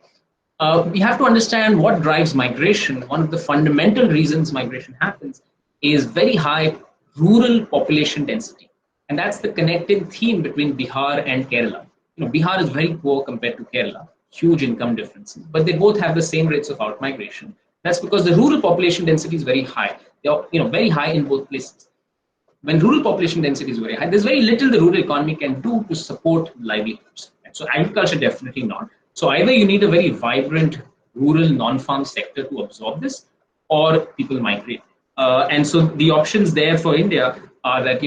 We have to understand what drives migration. One of the fundamental reasons migration happens is very high rural population density. And that's the connecting theme between Bihar and Kerala. Bihar is very poor compared to Kerala, huge income differences, but they both have the same rates of outmigration. That's because the rural population density is very high. They are, very high in both places. When rural population density is very high, there's very little the rural economy can do to support livelihoods. So agriculture, definitely not. So either you need a very vibrant rural non-farm sector to absorb this, or people migrate. And so the options there for India are that,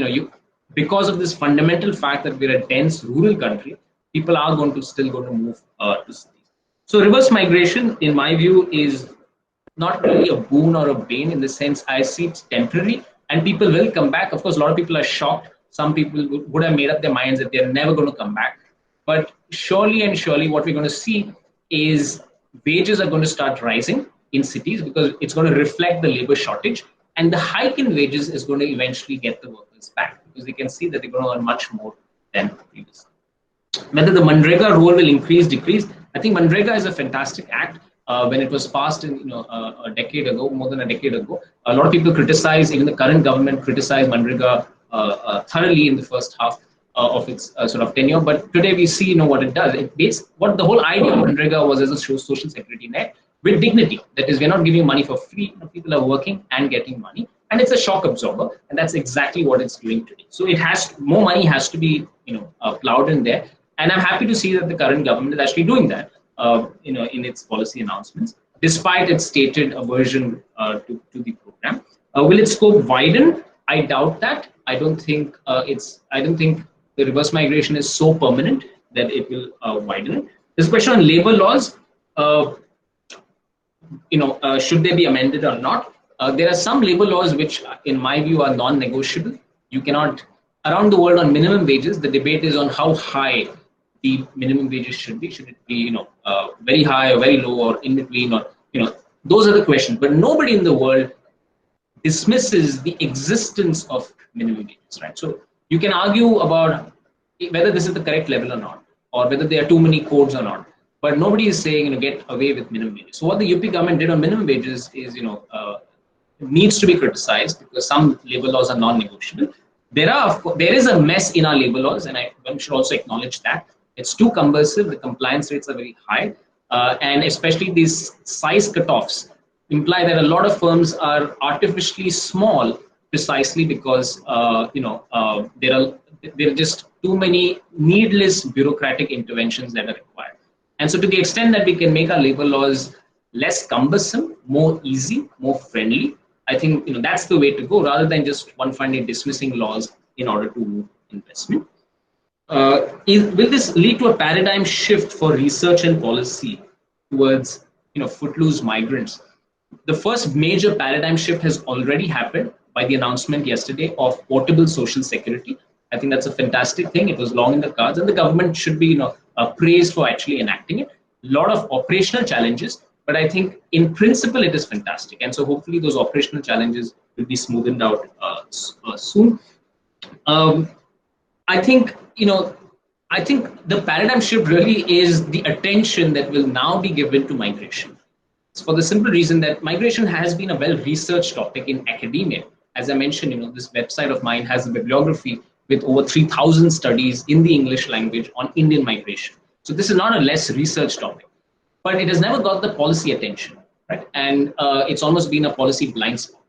because of this fundamental fact that we're a dense rural country, people are still going to move to cities. So reverse migration, in my view, is not really a boon or a bane. In the sense, I see it's temporary, and people will come back. Of course, a lot of people are shocked. Some people would have made up their minds that they're never going to come back. But surely and surely, what we're going to see is wages are going to start rising in cities, because it's going to reflect the labor shortage. And the hike in wages is going to eventually get the workers back, because they can see that they're going to earn much more than previously. Whether the Manrega role will increase, decrease, I think Manrega is a fantastic act. When it was passed in a decade ago, more than a decade ago, a lot of people criticized, even the current government criticized Manrega thoroughly in the first half of its sort of tenure. But today we see what it does. What the whole idea of Manrega was as a social security net with dignity. That is, we're not giving money for free. People are working and getting money, and it's a shock absorber, and that's exactly what it's doing today. So more money has to be plowed in there, and I'm happy to see that the current government is actually doing that. In its policy announcements, despite its stated aversion to the program. Will its scope widen? I doubt that. I don't think the reverse migration is so permanent that it will widen. This question on labor laws, should they be amended or not? There are some labor laws which, in my view, are non-negotiable. You cannot, around the world on minimum wages, the debate is on how high the minimum wages should be. Should it be, very high or very low or in between, or, those are the questions. But nobody in the world dismisses the existence of minimum wages, right? So you can argue about whether this is the correct level or not, or whether there are too many codes or not. But nobody is saying, get away with minimum wages. So what the UP government did on minimum wages is, needs to be criticized, because some labor laws are non-negotiable. There is a mess in our labor laws, and one should also acknowledge that. It's too cumbersome. The compliance rates are very high, and especially these size cutoffs imply that a lot of firms are artificially small, precisely because there are just too many needless bureaucratic interventions that are required. And so, to the extent that we can make our labor laws less cumbersome, more easy, more friendly, I think that's the way to go, rather than just one finally dismissing laws in order to move investment. Will this lead to a paradigm shift for research and policy towards footloose migrants? The first major paradigm shift has already happened by the announcement yesterday of portable social security. I think that's a fantastic thing. It was long in the cards, and the government should be praised for actually enacting it. A lot of operational challenges, but I think in principle it is fantastic. And so hopefully those operational challenges will be smoothened out soon. I think I think the paradigm shift really is the attention that will now be given to migration. It's for the simple reason that migration has been a well-researched topic in academia. As I mentioned, this website of mine has a bibliography with over 3,000 studies in the English language on Indian migration. So this is not a less researched topic, but it has never got the policy attention, right? And it's almost been a policy blind spot.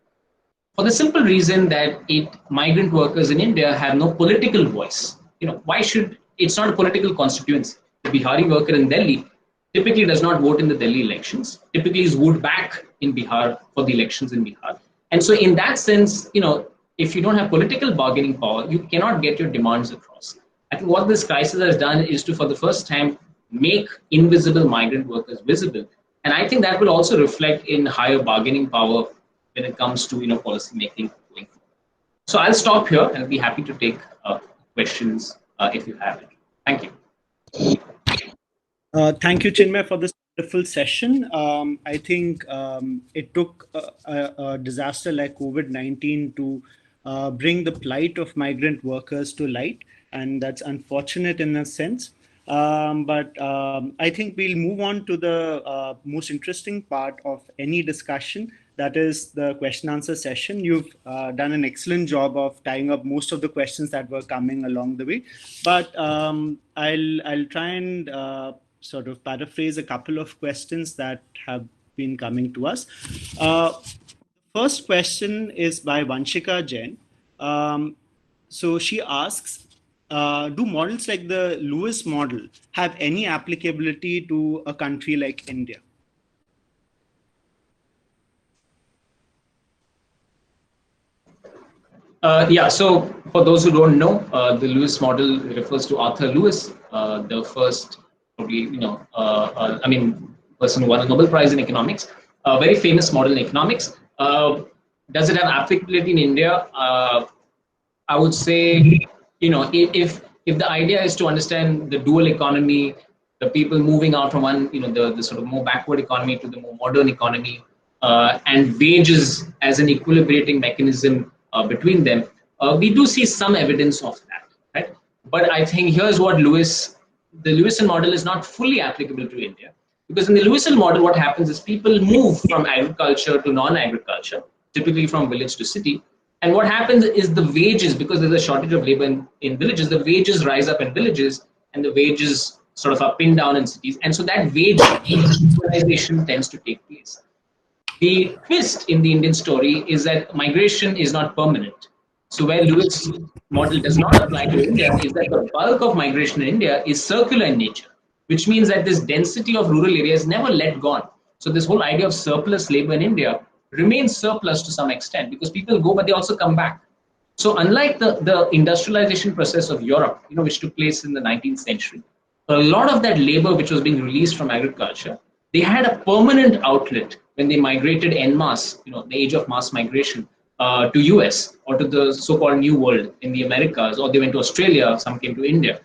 For the simple reason that migrant workers in India have no political voice. Why should, it's not a political constituency. The Bihari worker in Delhi typically does not vote in the Delhi elections, typically is voted back in Bihar for the elections in Bihar. And so in that sense, if you don't have political bargaining power, you cannot get your demands across. I think what this crisis has done is to, for the first time, make invisible migrant workers visible. And I think that will also reflect in higher bargaining power when it comes to policy making going forward. So I'll stop here and I'll be happy to take questions if you have it. Thank you. Thank you, Chinmay, for this wonderful session. I think it took a disaster like COVID-19 to bring the plight of migrant workers to light, and that's unfortunate in a sense. But I think we'll move on to the most interesting part of any discussion, that is the question answer session. You've done an excellent job of tying up most of the questions that were coming along the way, but I'll try and sort of paraphrase a couple of questions that have been coming to us. First question is by Vanshika Jain. So she asks, do models like the Lewis model have any applicability to a country like India? Yeah, so for those who don't know, the Lewis model refers to Arthur Lewis, the first, probably, person who won a Nobel Prize in economics, a very famous model in economics. Does it have applicability in India? I would say, if the idea is to understand the dual economy, the people moving out from one, the sort of more backward economy to the more modern economy, and wages as an equilibrating mechanism between them, we do see some evidence of that, right? But I think here's what the Lewisian model is not fully applicable to India, because in the Lewisian model, what happens is people move from agriculture to non-agriculture, typically from village to city. And what happens is the wages, because there's a shortage of labor in villages, the wages rise up in villages and the wages sort of are pinned down in cities. And so that wage equalization tends to take place. The twist in the Indian story is that migration is not permanent. So where Lewis' model does not apply to India is that the bulk of migration in India is circular in nature, which means that this density of rural areas never let go on. So this whole idea of surplus labor in India remains surplus to some extent, because people go, but they also come back. So unlike the industrialization process of Europe, which took place in the 19th century, a lot of that labor which was being released from agriculture, they had a permanent outlet when they migrated en masse, the age of mass migration, to US or to the so-called New World in the Americas, or they went to Australia, some came to India.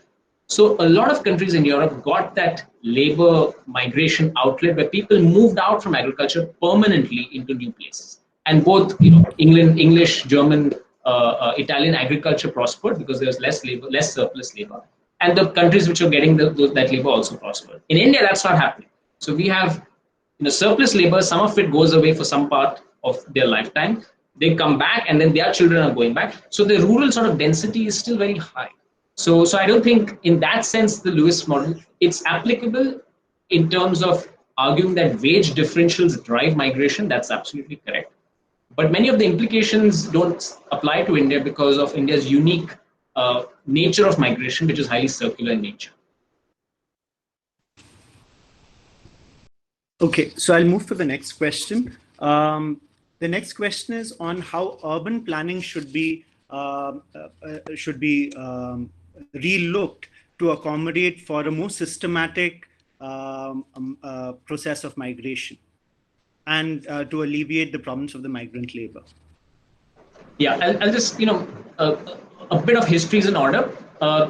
So a lot of countries in Europe got that labor migration outlet where people moved out from agriculture permanently into new places. And both, England, English, German, Italian agriculture prospered because there was less labor, less surplus labor. And the countries which are getting that labor also prospered. In India, that's not happening. So we have surplus labor, some of it goes away for some part of their lifetime. They come back and then their children are going back. So the rural sort of density is still very high. So I don't think in that sense, the Lewis model, it's applicable in terms of arguing that wage differentials drive migration. That's absolutely correct. But many of the implications don't apply to India because of India's unique nature of migration, which is highly circular in nature. Okay, so I'll move to the next question. The next question is on how urban planning should be relooked to accommodate for a more systematic process of migration and to alleviate the problems of the migrant labor. Yeah, I'll just, a bit of history is in order.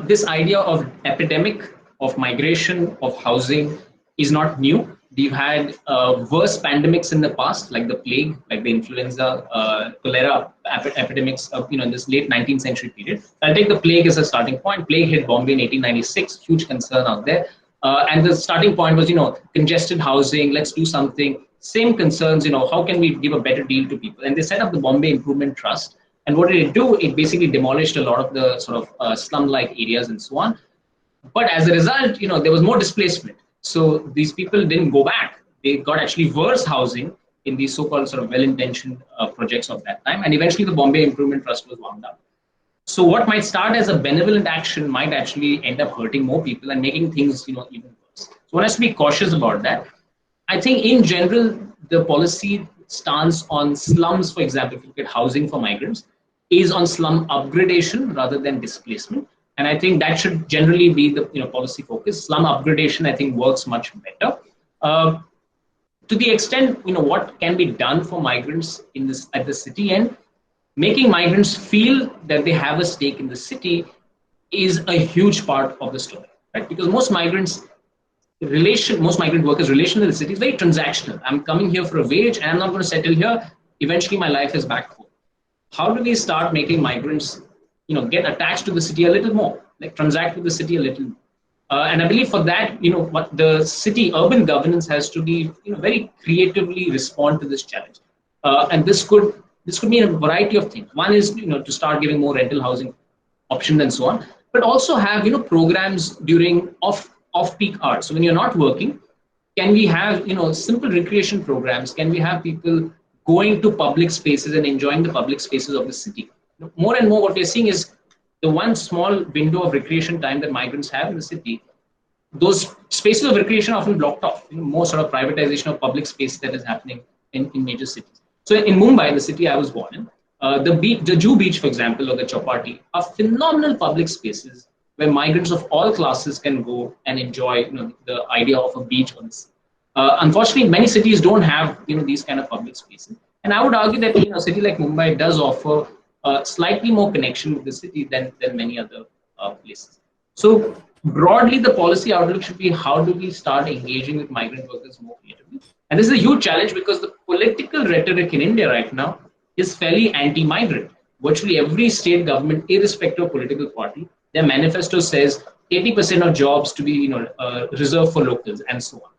This idea of epidemic, of migration, of housing is not new. We've had worse pandemics in the past, like the plague, like the influenza, cholera epidemics of, in this late 19th century period. I'll take the plague as a starting point. Plague hit Bombay in 1896, huge concern out there. And the starting point was, congested housing, let's do something. Same concerns, how can we give a better deal to people? And they set up the Bombay Improvement Trust. And what did it do? It basically demolished a lot of the sort of slum-like areas and so on. But as a result, there was more displacement. So these people didn't go back. They got actually worse housing in these so-called sort of well-intentioned projects of that time. And eventually the Bombay Improvement Trust was wound up. So what might start as a benevolent action might actually end up hurting more people and making things, even worse. So one has to be cautious about that. I think in general, the policy stance on slums, for example, if you look at housing for migrants, is on slum upgradation rather than displacement. And I think that should generally be the policy focus. Slum upgradation, I think, works much better. To the extent, what can be done for migrants in this at the city end, making migrants feel that they have a stake in the city is a huge part of the story, right? Because most migrant workers' relation to the city is very transactional. I'm coming here for a wage and I'm not going to settle here. Eventually my life is back home. How do we start making migrants get attached to the city a little more, like transact with the city a little more? And I believe for that, what the city urban governance has to be, very creatively respond to this challenge. And this could mean a variety of things. One is, to start giving more rental housing options and so on, but also have, programs during off-peak hours. So when you're not working, can we have, simple recreation programs? Can we have people going to public spaces and enjoying the public spaces of the city? More and more what we're seeing is the one small window of recreation time that migrants have in the city, those spaces of recreation are often blocked off. More sort of privatization of public space that is happening in major cities. So in Mumbai, the city I was born in, the Juhu beach, for example, or the Chowpatty are phenomenal public spaces where migrants of all classes can go and enjoy the idea of a beach on the sea. Unfortunately, many cities don't have these kind of public spaces. And I would argue that a city like Mumbai does offer slightly more connection with the city than many other places. So broadly, the policy outlook should be how do we start engaging with migrant workers more creatively? And this is a huge challenge because the political rhetoric in India right now is fairly anti-migrant. Virtually every state government, irrespective of political party, their manifesto says 80% of jobs to be reserved for locals and so on.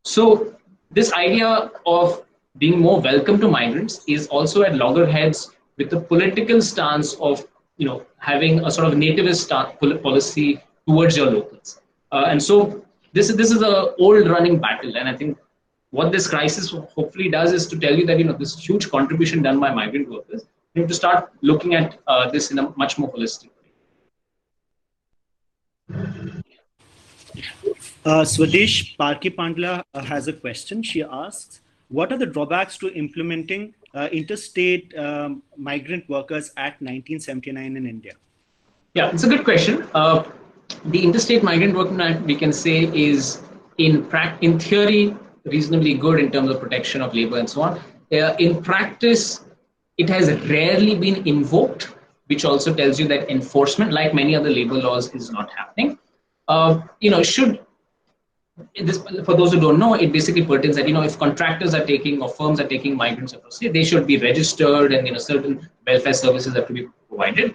So this idea of being more welcome to migrants is also at loggerheads with the political stance of having a sort of nativist policy towards your locals, and so this is a old running battle. And I think what this crisis hopefully does is to tell you that this huge contribution done by migrant workers. We need to start looking at this in a much more holistic way. Swadesh Parki Pandla has a question. She asks, what are the drawbacks to implementing Interstate Migrant Workers Act 1979 in India? Yeah, it's a good question. The Interstate Migrant Worker Act, we can say, is in theory reasonably good in terms of protection of labor and so on. In practice, it has rarely been invoked, which also tells you that enforcement, like many other labor laws, is not happening. For those who don't know, it basically pertains that if contractors are taking or firms are taking migrants across, they should be registered, and certain welfare services have to be provided.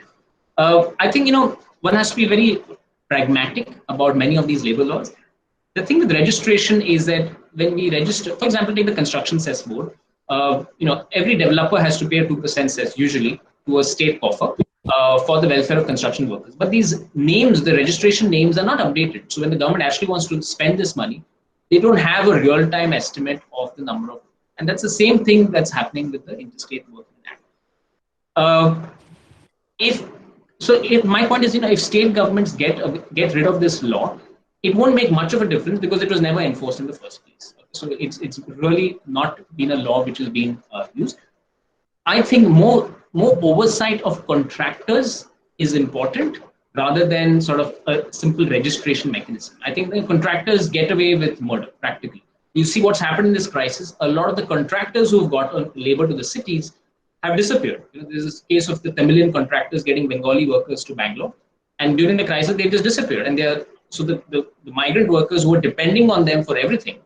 I think one has to be very pragmatic about many of these labor laws. The thing with registration is that when we register, for example, take the construction cess board. Every developer has to pay a 2% cess usually to a state coffer for the welfare of construction workers. But these names, the registration names, are not updated. So when the government actually wants to spend this money, they don't have a real-time estimate of the number of. And that's the same thing that's happening with the Interstate Working Act. My point is, if state governments get rid of this law, it won't make much of a difference because it was never enforced in the first place. So it's really not been a law which has been used. I think more oversight of contractors is important rather than sort of a simple registration mechanism. I think the contractors get away with murder practically. You see what's happened in this crisis. A lot of the contractors who've got labor to the cities have disappeared. There's this case of the Tamilian contractors getting Bengali workers to Bangalore, and during the crisis they just disappeared. And the migrant workers who were depending on them for everything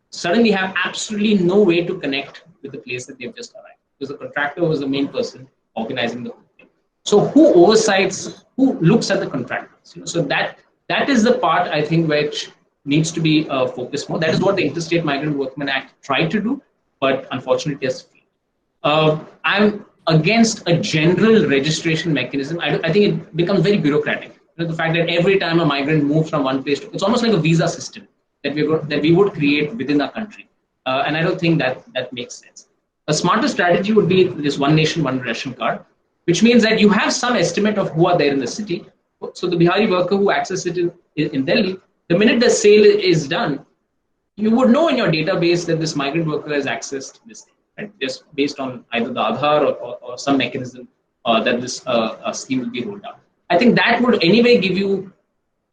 suddenly have absolutely no way to connect with the place that they've just arrived, because the contractor was the main person organizing the whole thing. So who who looks at the contractors? So that is the part, I think, which needs to be focused more. That is what the Interstate Migrant Workmen Act tried to do, but unfortunately has failed. I'm against a general registration mechanism. I think it becomes very bureaucratic. The fact that every time a migrant moves from one place to, it's almost like a visa system that we would create within our country, and I don't think that makes sense. A smarter strategy would be this one nation, one ration card, which means that you have some estimate of who are there in the city. So the Bihari worker who accesses it in Delhi, the minute the sale is done, you would know in your database that this migrant worker has accessed this thing, right? Just based on either the Aadhaar or some mechanism that this scheme will be rolled out. I think that would anyway give you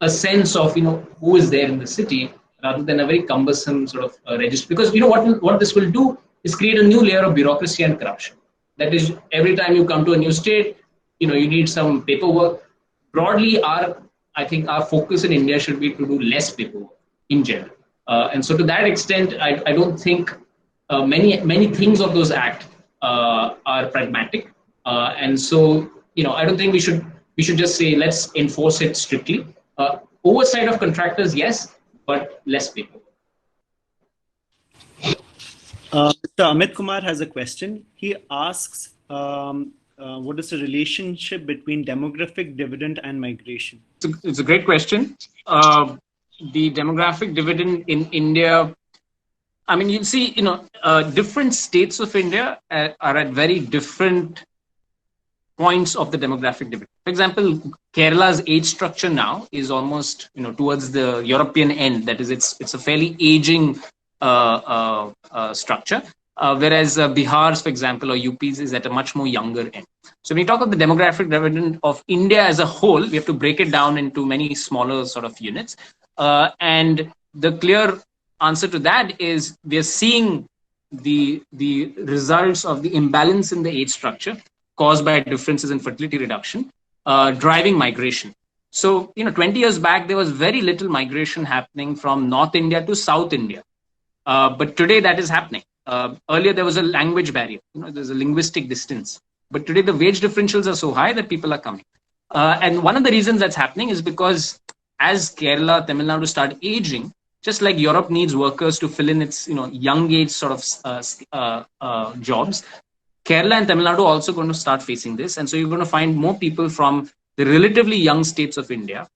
a sense of who is there in the city, rather than a very cumbersome sort of register. Because what this will do is create a new layer of bureaucracy and corruption. That is, every time you come to a new state, you need some paperwork. Broadly, I think our focus in India should be to do less paperwork in general. And so to that extent, I don't think many things of those act are pragmatic. And so, I don't think we should just say, let's enforce it strictly. Oversight of contractors, yes, but less paperwork. Mr. Amit Kumar has a question. He asks, what is the relationship between demographic dividend and migration? It's a great question. The demographic dividend in India, I mean, you see, different states of India are at very different points of the demographic dividend. For example, Kerala's age structure now is almost, towards the European end. That is, it's a fairly aging structure, whereas Bihar's, for example, or UP's is at a much more younger end. So when we talk of the demographic dividend of India as a whole, we have to break it down into many smaller sort of units. And the clear answer to that is we are seeing the results of the imbalance in the age structure caused by differences in fertility reduction, driving migration. So, 20 years back, there was very little migration happening from North India to South India. But today that is happening. Earlier, there was a language barrier. There's a linguistic distance. But today, the wage differentials are so high that people are coming. And one of the reasons that's happening is because as Kerala, Tamil Nadu start aging, just like Europe needs workers to fill in its young age sort of jobs, Kerala and Tamil Nadu are also going to start facing this. And so you're going to find more people from the relatively young states of India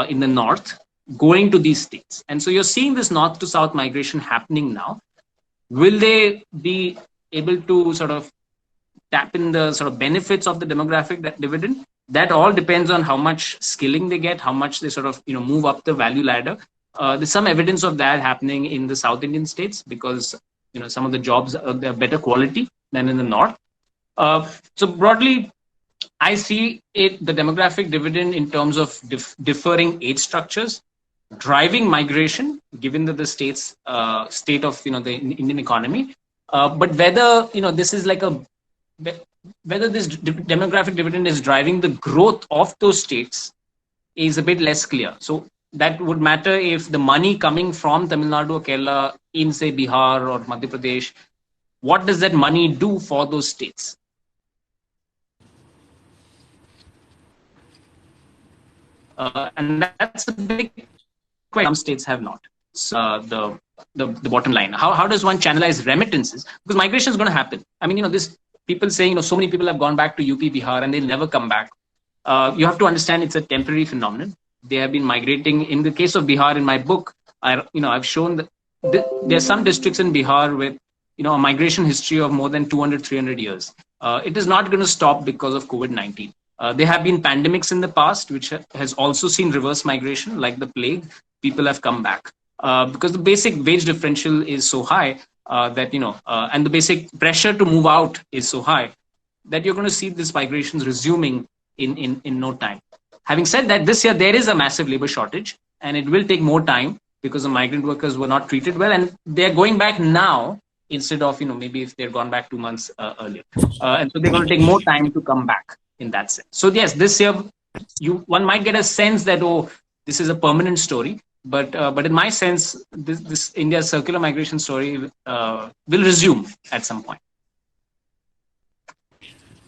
in the north going to these states. And so you're seeing this north to south migration happening now. Will they be able to sort of tap in the sort of benefits of the demographic dividend? That all depends on how much skilling they get, how much they sort of move up the value ladder. There's some evidence of that happening in the South Indian states because some of the jobs are better quality than in the north. So broadly, I see the demographic dividend in terms of differing age structures, driving migration, given that the state's state of the Indian economy. But whether this is like whether this demographic dividend is driving the growth of those states is a bit less clear. So that would matter if the money coming from Tamil Nadu or Kerala in, say, Bihar or Madhya Pradesh, what does that money do for those states? And that's a big question. Some states have not. So, the bottom line. How does one channelize remittances? Because migration is going to happen. I mean, this people saying, so many people have gone back to UP, Bihar, and they'll never come back. You have to understand it's a temporary phenomenon. They have been migrating. In the case of Bihar, in my book, I've shown that there are some districts in Bihar with a migration history of more than 200, 300 years. It is not going to stop because of COVID-19. There have been pandemics in the past, which has also seen reverse migration, like the plague. People have come back because the basic wage differential is so high that, and the basic pressure to move out is so high that you're going to see these migrations resuming in no time. Having said that, this year there is a massive labor shortage and it will take more time because the migrant workers were not treated well and they're going back now instead of, maybe if they'd gone back 2 months earlier. And so they're going to take more time to come back in that sense. So yes, this year one might get a sense that, this is a permanent story. But in my sense, this India's circular migration story will resume at some point.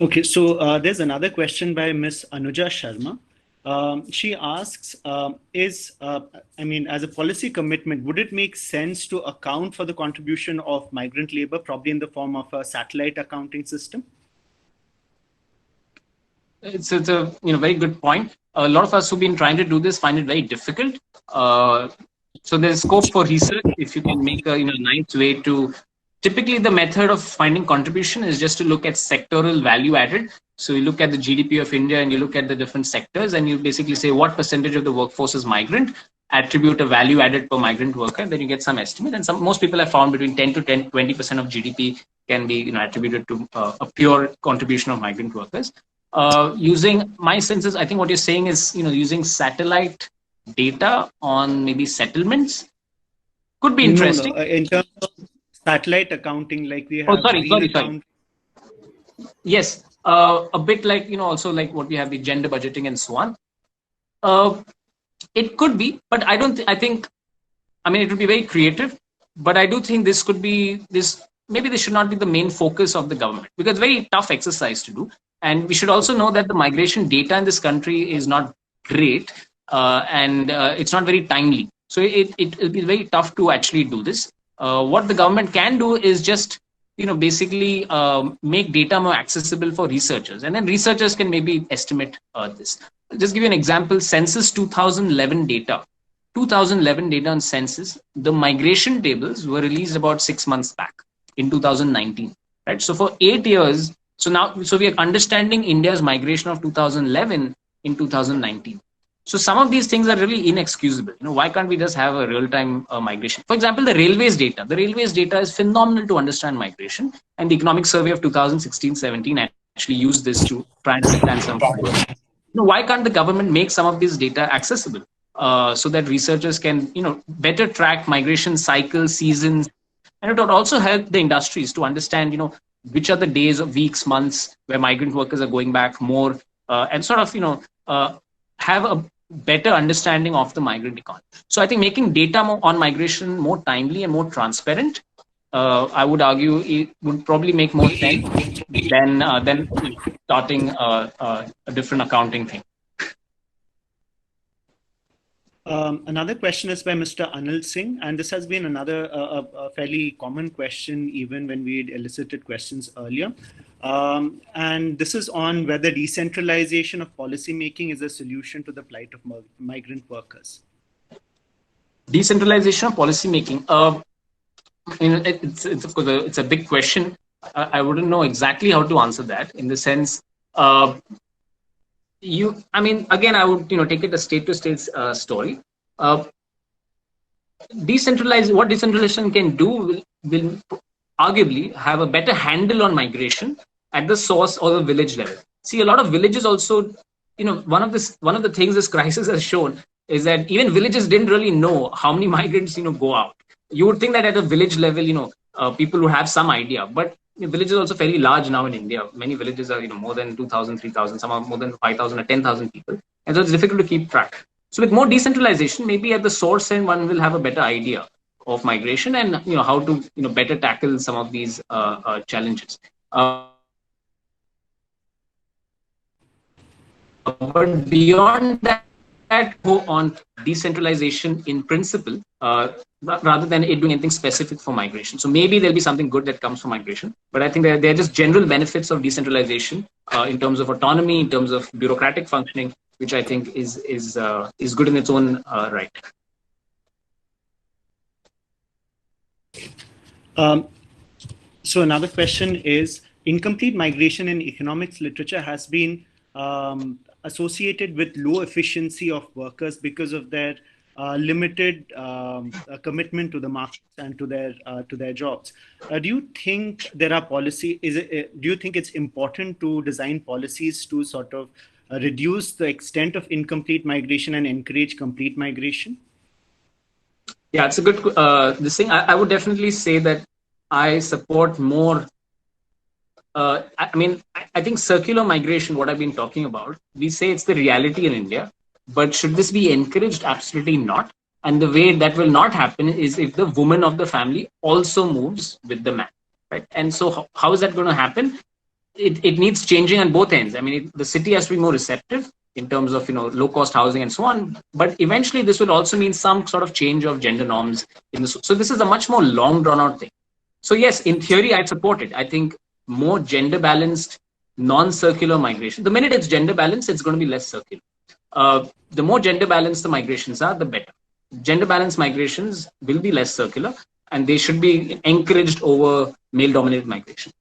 Okay, so there's another question by Ms. Anuja Sharma. She asks, as a policy commitment, would it make sense to account for the contribution of migrant labor, probably in the form of a satellite accounting system? It's a very good point. A lot of us who've been trying to do this find it very difficult. So there's scope for research if you can make a nice way to. Typically, the method of finding contribution is just to look at sectoral value added. So you look at the GDP of India and you look at the different sectors and you basically say what percentage of the workforce is migrant, attribute a value added per migrant worker, and then you get some estimate. And most people have found between 10 to 20% of GDP can be attributed to a pure contribution of migrant workers. Using my senses, I think what you're saying is using satellite data on maybe settlements could be interesting. No. In terms of satellite accounting, like we have. Oh, sorry. Yes, a bit like also like what we have the gender budgeting and so on. It could be, but I don't. I think, it would be very creative, but I do think this could be this. Maybe this should not be the main focus of the government because it's a very tough exercise to do. And we should also know that the migration data in this country is not great, and it's not very timely. So it'll be very tough to actually do this. What the government can do is just basically make data more accessible for researchers, and then researchers can maybe estimate this. Just give you an example: Census 2011 data. 2011 data on census, the migration tables were released about 6 months back in 2019, right? So for 8 years, so we are understanding India's migration of 2011 in 2019. So some of these things are really inexcusable. Why can't we just have a real-time migration? For example, the railways data. The railways data is phenomenal to understand migration, and the economic survey of 2016-17 actually used this to try and understand some. Why can't the government make some of this data accessible so that researchers can better track migration cycles, seasons, and it would also help the industries to understand which are the days of weeks, months where migrant workers are going back more, and sort of have a better understanding of the migrant economy. So I think making data on migration more timely and more transparent, I would argue it would probably make more sense than starting a different accounting thing. Another question is by Mr. Anil Singh, and this has been another a fairly common question even when we had elicited questions earlier. And this is on whether decentralization of policymaking is a solution to the plight of migrant workers. Decentralization of policymaking. It's of course it's a big question. I wouldn't know exactly how to answer that in the sense. Again, I would take it a state-to-state story. What decentralization can do will arguably have a better handle on migration at the source or the village level. See, a lot of villages also, one of the things this crisis has shown is that even villages didn't really know how many migrants go out. You would think that at a village level, people would have some idea, but villages are also fairly large now in India. Many villages are more than 2,000, 3,000, some are more than 5,000 or 10,000 people, and so it's difficult to keep track. So with more decentralization, maybe at the source end, one will have a better idea of migration and how to better tackle some of these challenges. But beyond that, go on decentralization in principle, rather than it doing anything specific for migration. So maybe there'll be something good that comes from migration, but I think there are just general benefits of decentralization in terms of autonomy, in terms of bureaucratic functioning, which I think is good in its own right. So another question is, incomplete migration in economics literature has been associated with low efficiency of workers because of their limited commitment to the market and to their jobs. Do you think there are policy? Do you think it's important to design policies to sort of reduce the extent of incomplete migration and encourage complete migration? Yeah, it's a good this thing. I would definitely say that I support more. I think circular migration, what I've been talking about, we say it's the reality in India, but should this be encouraged? Absolutely not. And the way that will not happen is if the woman of the family also moves with the man, right? And so how is that going to happen? It needs changing on both ends. I mean, the city has to be more receptive in terms of, low cost housing and so on. But eventually this will also mean some sort of change of gender norms in this. So this is a much more long drawn out thing. So yes, in theory, I'd support it. I think more gender balanced, non-circular migration. The minute it's gender balanced, it's going to be less circular. The more gender balanced the migrations are, the better. Gender balanced migrations will be less circular, and they should be encouraged over male-dominated migration.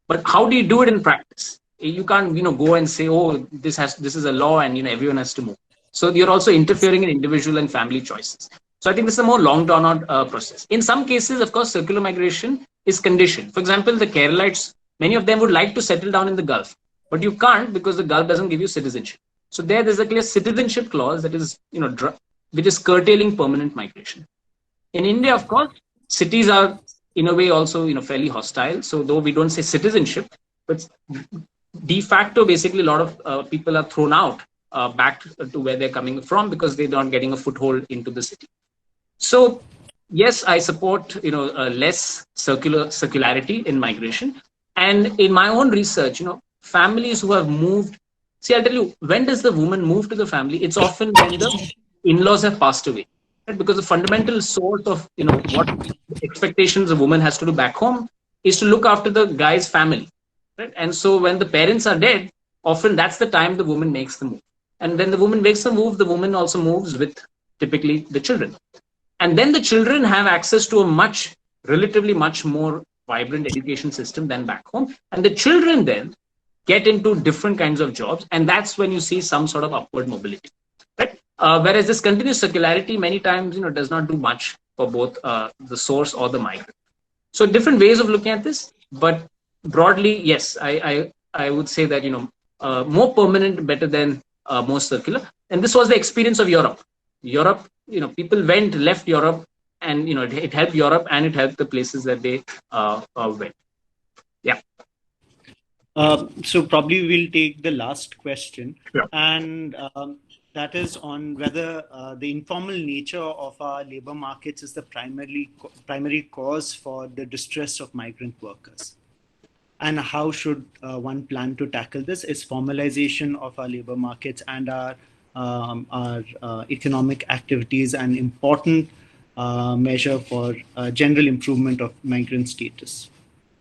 But how do you do it in practice? You can't, go and say, oh, this is a law, and everyone has to move. So you're also interfering in individual and family choices. So I think this is a more long drawn out process. In some cases, of course, circular migration is conditioned. For example, the Keralites, many of them would like to settle down in the Gulf, but you can't because the Gulf doesn't give you citizenship. So there's a clear citizenship clause that is, which is curtailing permanent migration. In India, of course, cities are in a way also, fairly hostile. So though we don't say citizenship, but de facto, basically, a lot of people are thrown out back to where they're coming from because they're not getting a foothold into the city. So yes, I support, less circularity in migration. And in my own research, families who have moved, see, I'll tell you, when does the woman move to the family? It's often when the in-laws have passed away, right? Because the fundamental source of, what expectations a woman has to do back home is to look after the guy's family, right? And so when the parents are dead, often that's the time the woman makes the move. And when the woman makes the move, the woman also moves with typically the children. And then the children have access to a relatively much more vibrant education system than back home. And the children then get into different kinds of jobs. And that's when you see some sort of upward mobility, right? Whereas this continuous circularity many times, does not do much for both the source or the migrant. So different ways of looking at this, but broadly, yes, I would say that, more permanent, better than more circular. And this was the experience of Europe. Europe, people left Europe, and, it helped Europe and it helped the places that they went. Yeah. So probably we'll take the last question. Sure. And that is on whether the informal nature of our labor markets is the primary cause for the distress of migrant workers. And how should one plan to tackle this? Is formalization of our labor markets and our economic activities an important measure for general improvement of migrant status?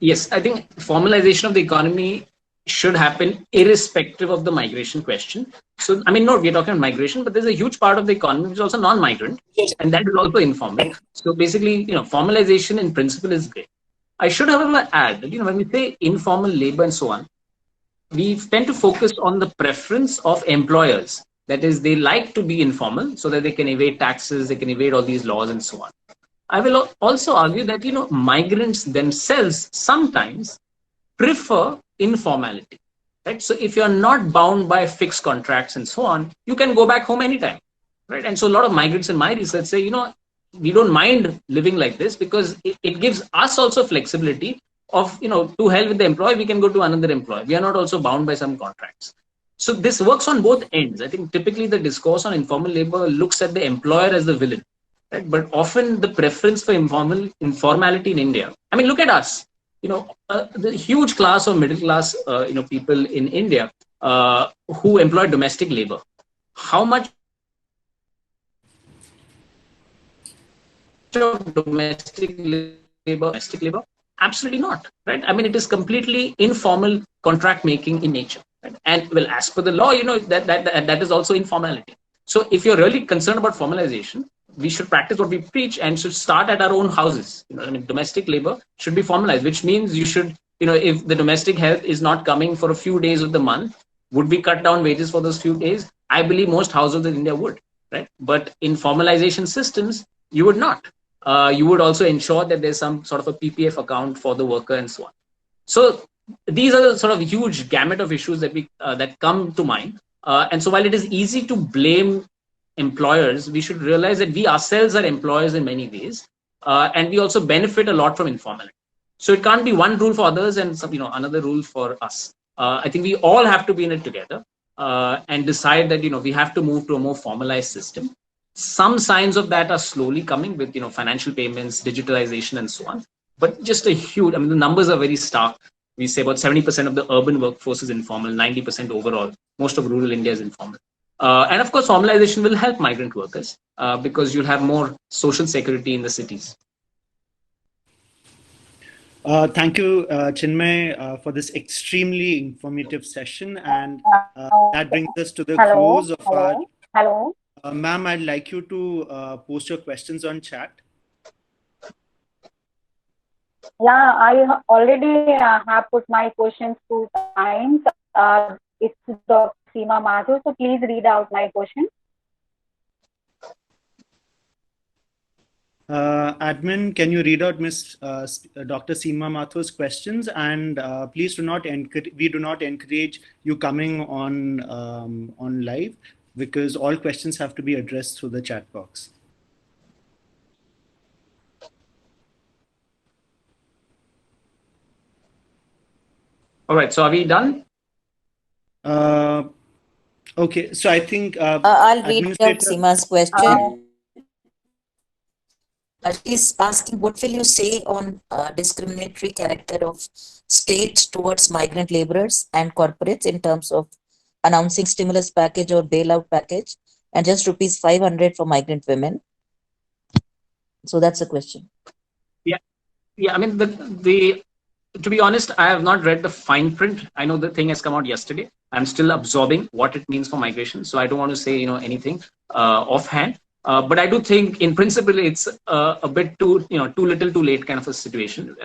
Yes, I think formalization of the economy should happen irrespective of the migration question. So, I mean, no, we're talking about migration, but there's a huge part of the economy which is also non-migrant, and that is also informal. So basically, formalization in principle is great. I should, however, add that, when we say informal labor and so on, we tend to focus on the preference of employers. That is, they like to be informal so that they can evade taxes, they can evade all these laws and so on. I will also argue that, migrants themselves sometimes prefer informality, right? So if you're not bound by fixed contracts and so on, you can go back home anytime, right? And so a lot of migrants in my research say, we don't mind living like this because it gives us also flexibility of, to hell with the employee, we can go to another employer. We are not also bound by some contracts. So this works on both ends. I think typically the discourse on informal labor looks at the employer as the villain, right? But often the preference for informality in India, I mean, look at us, the huge class of middle class, people in India who employ domestic labor. How much of domestic labor? Absolutely not, right? I mean, it is completely informal contract making in nature, right? And well, as per the law, that is also informality. So if you're really concerned about formalization, we should practice what we preach and should start at our own houses. Domestic labor should be formalized, which means you should, if the domestic help is not coming for a few days of the month, would we cut down wages for those few days? I believe most households in India would, right? But in formalization systems, you would not. You would also ensure that there's some sort of a PPF account for the worker and so on. So these are the sort of huge gamut of issues that that come to mind. And so while it is easy to blame employers, we should realize that we ourselves are employers in many ways, and we also benefit a lot from informality. So it can't be one rule for others and another rule for us. I think we all have to be in it together and decide that we have to move to a more formalized system. Some signs of that are slowly coming with, financial payments, digitalization, and so on. But just a huge, the numbers are very stark. We say about 70% of the urban workforce is informal, 90% overall. Most of rural India is informal. And of course, formalization will help migrant workers because you'll have more social security in the cities. Thank you, Chinmay, for this extremely informative session. And that brings us to the close of our... Hello. Ma'am, I'd like you to post your questions on chat. Yeah, I already have put my questions 2 times. It's Dr. Seema Mathur, so please read out my question. Admin, can you read out Dr. Seema Mathur's questions? And please we do not encourage you coming on live, because all questions have to be addressed through the chat box. All right, so are we done? Okay, so I think I'll read out Seema's question. She's asking, what will you say on discriminatory character of states towards migrant laborers and corporates in terms of announcing stimulus package or bailout package and just rupees 500 for migrant women? So that's the question. Yeah, to be honest, I have not read the fine print. I know the thing has come out yesterday. I'm still absorbing what it means for migration, so I don't want to say anything offhand. But I do think, in principle, it's a bit too little, too late kind of a situation.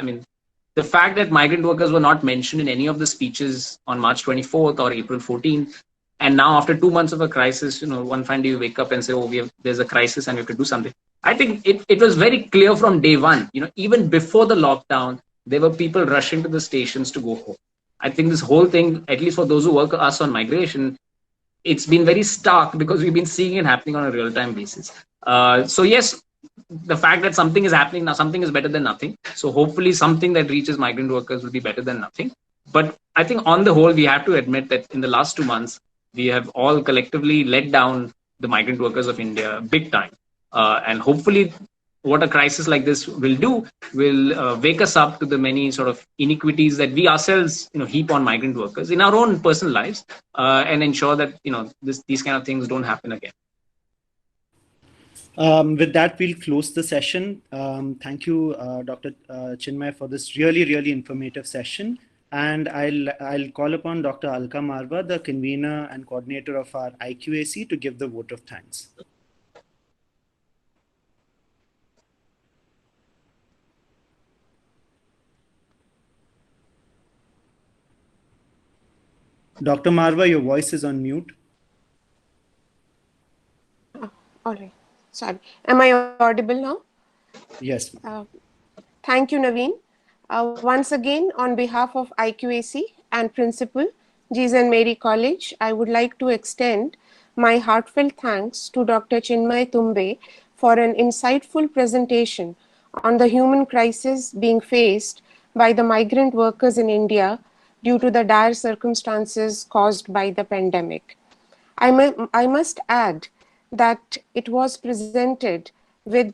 The fact that migrant workers were not mentioned in any of the speeches on March 24th or April 14th, and now after 2 months of a crisis, one fine day you wake up and say, oh, there's a crisis and we have to do something. I think it was very clear from day one. Even before the lockdown, there were people rushing to the stations to go home. I think this whole thing, at least for those who work with us on migration, it's been very stark because we've been seeing it happening on a real-time basis. So yes, the fact that something is happening now, something is better than nothing. So hopefully something that reaches migrant workers will be better than nothing. But I think on the whole, we have to admit that in the last 2 months, we have all collectively let down the migrant workers of India big time. And hopefully what a crisis like this will do will wake us up to the many sort of iniquities that we ourselves heap on migrant workers in our own personal lives, and ensure that these kind of things don't happen again. With that, we'll close the session. Thank you, Dr. Chinmay, for this really, really informative session. And I'll call upon Dr. Alka Marwa, the convener and coordinator of our IQAC, to give the vote of thanks. Dr. Marwa, your voice is on mute. All right. Sorry. Am I audible now? Yes. Thank you, Naveen. Once again, on behalf of IQAC and Principal, G.S. Mary College, I would like to extend my heartfelt thanks to Dr. Chinmay Tumbe for an insightful presentation on the human crisis being faced by the migrant workers in India due to the dire circumstances caused by the pandemic. I must add that it was presented with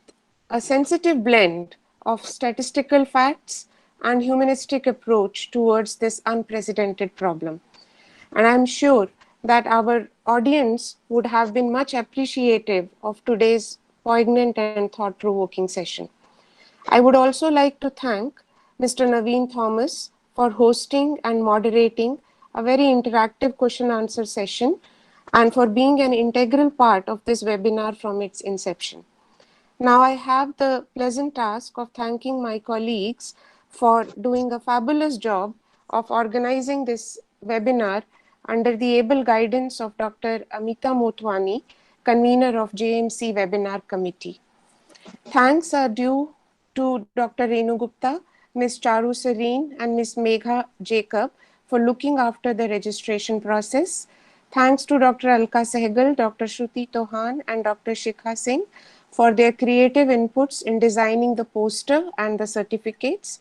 a sensitive blend of statistical facts and humanistic approach towards this unprecedented problem. And I'm sure that our audience would have been much appreciative of today's poignant and thought-provoking session. I would also like to thank Mr. Naveen Thomas for hosting and moderating a very interactive question-answer session and for being an integral part of this webinar from its inception. Now I have the pleasant task of thanking my colleagues for doing a fabulous job of organizing this webinar under the able guidance of Dr. Amita Motwani, convener of JMC Webinar Committee. Thanks are due to Dr. Renu Gupta, Ms. Charu Serene, and Ms. Megha Jacob for looking after the registration process. Thanks to Dr. Alka Sehgal, Dr. Shruti Tohan, and Dr. Shikha Singh for their creative inputs in designing the poster and the certificates.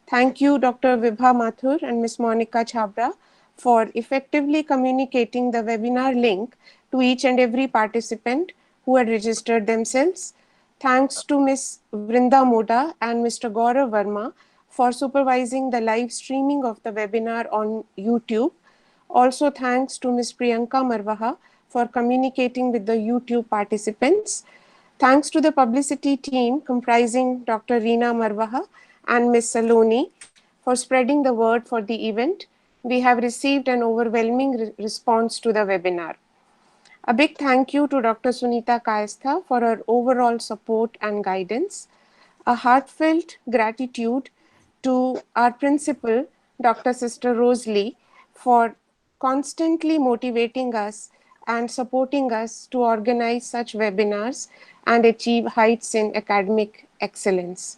Thank you, Dr. Vibha Mathur and Ms. Monica Chabra for effectively communicating the webinar link to each and every participant who had registered themselves. Thanks to Ms. Vrinda Moda and Mr. Gaurav Verma for supervising the live streaming of the webinar on YouTube. Also thanks to Ms. Priyanka Marwaha for communicating with the YouTube participants. Thanks to the publicity team comprising Dr. Reena Marwaha and Ms. Saloni for spreading the word for the event. We have received an overwhelming response to the webinar. A big thank you to Dr. Sunita Kayastha for her overall support and guidance. A heartfelt gratitude to our principal, Dr. Sister Rosalie, for constantly motivating us and supporting us to organize such webinars and achieve heights in academic excellence.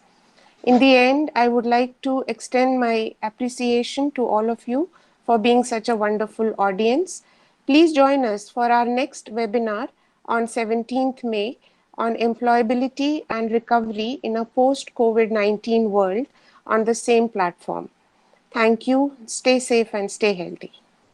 In the end, I would like to extend my appreciation to all of you for being such a wonderful audience. Please join us for our next webinar on 17th May on employability and recovery in a post-COVID-19 world on the same platform. Thank you. Stay safe and stay healthy.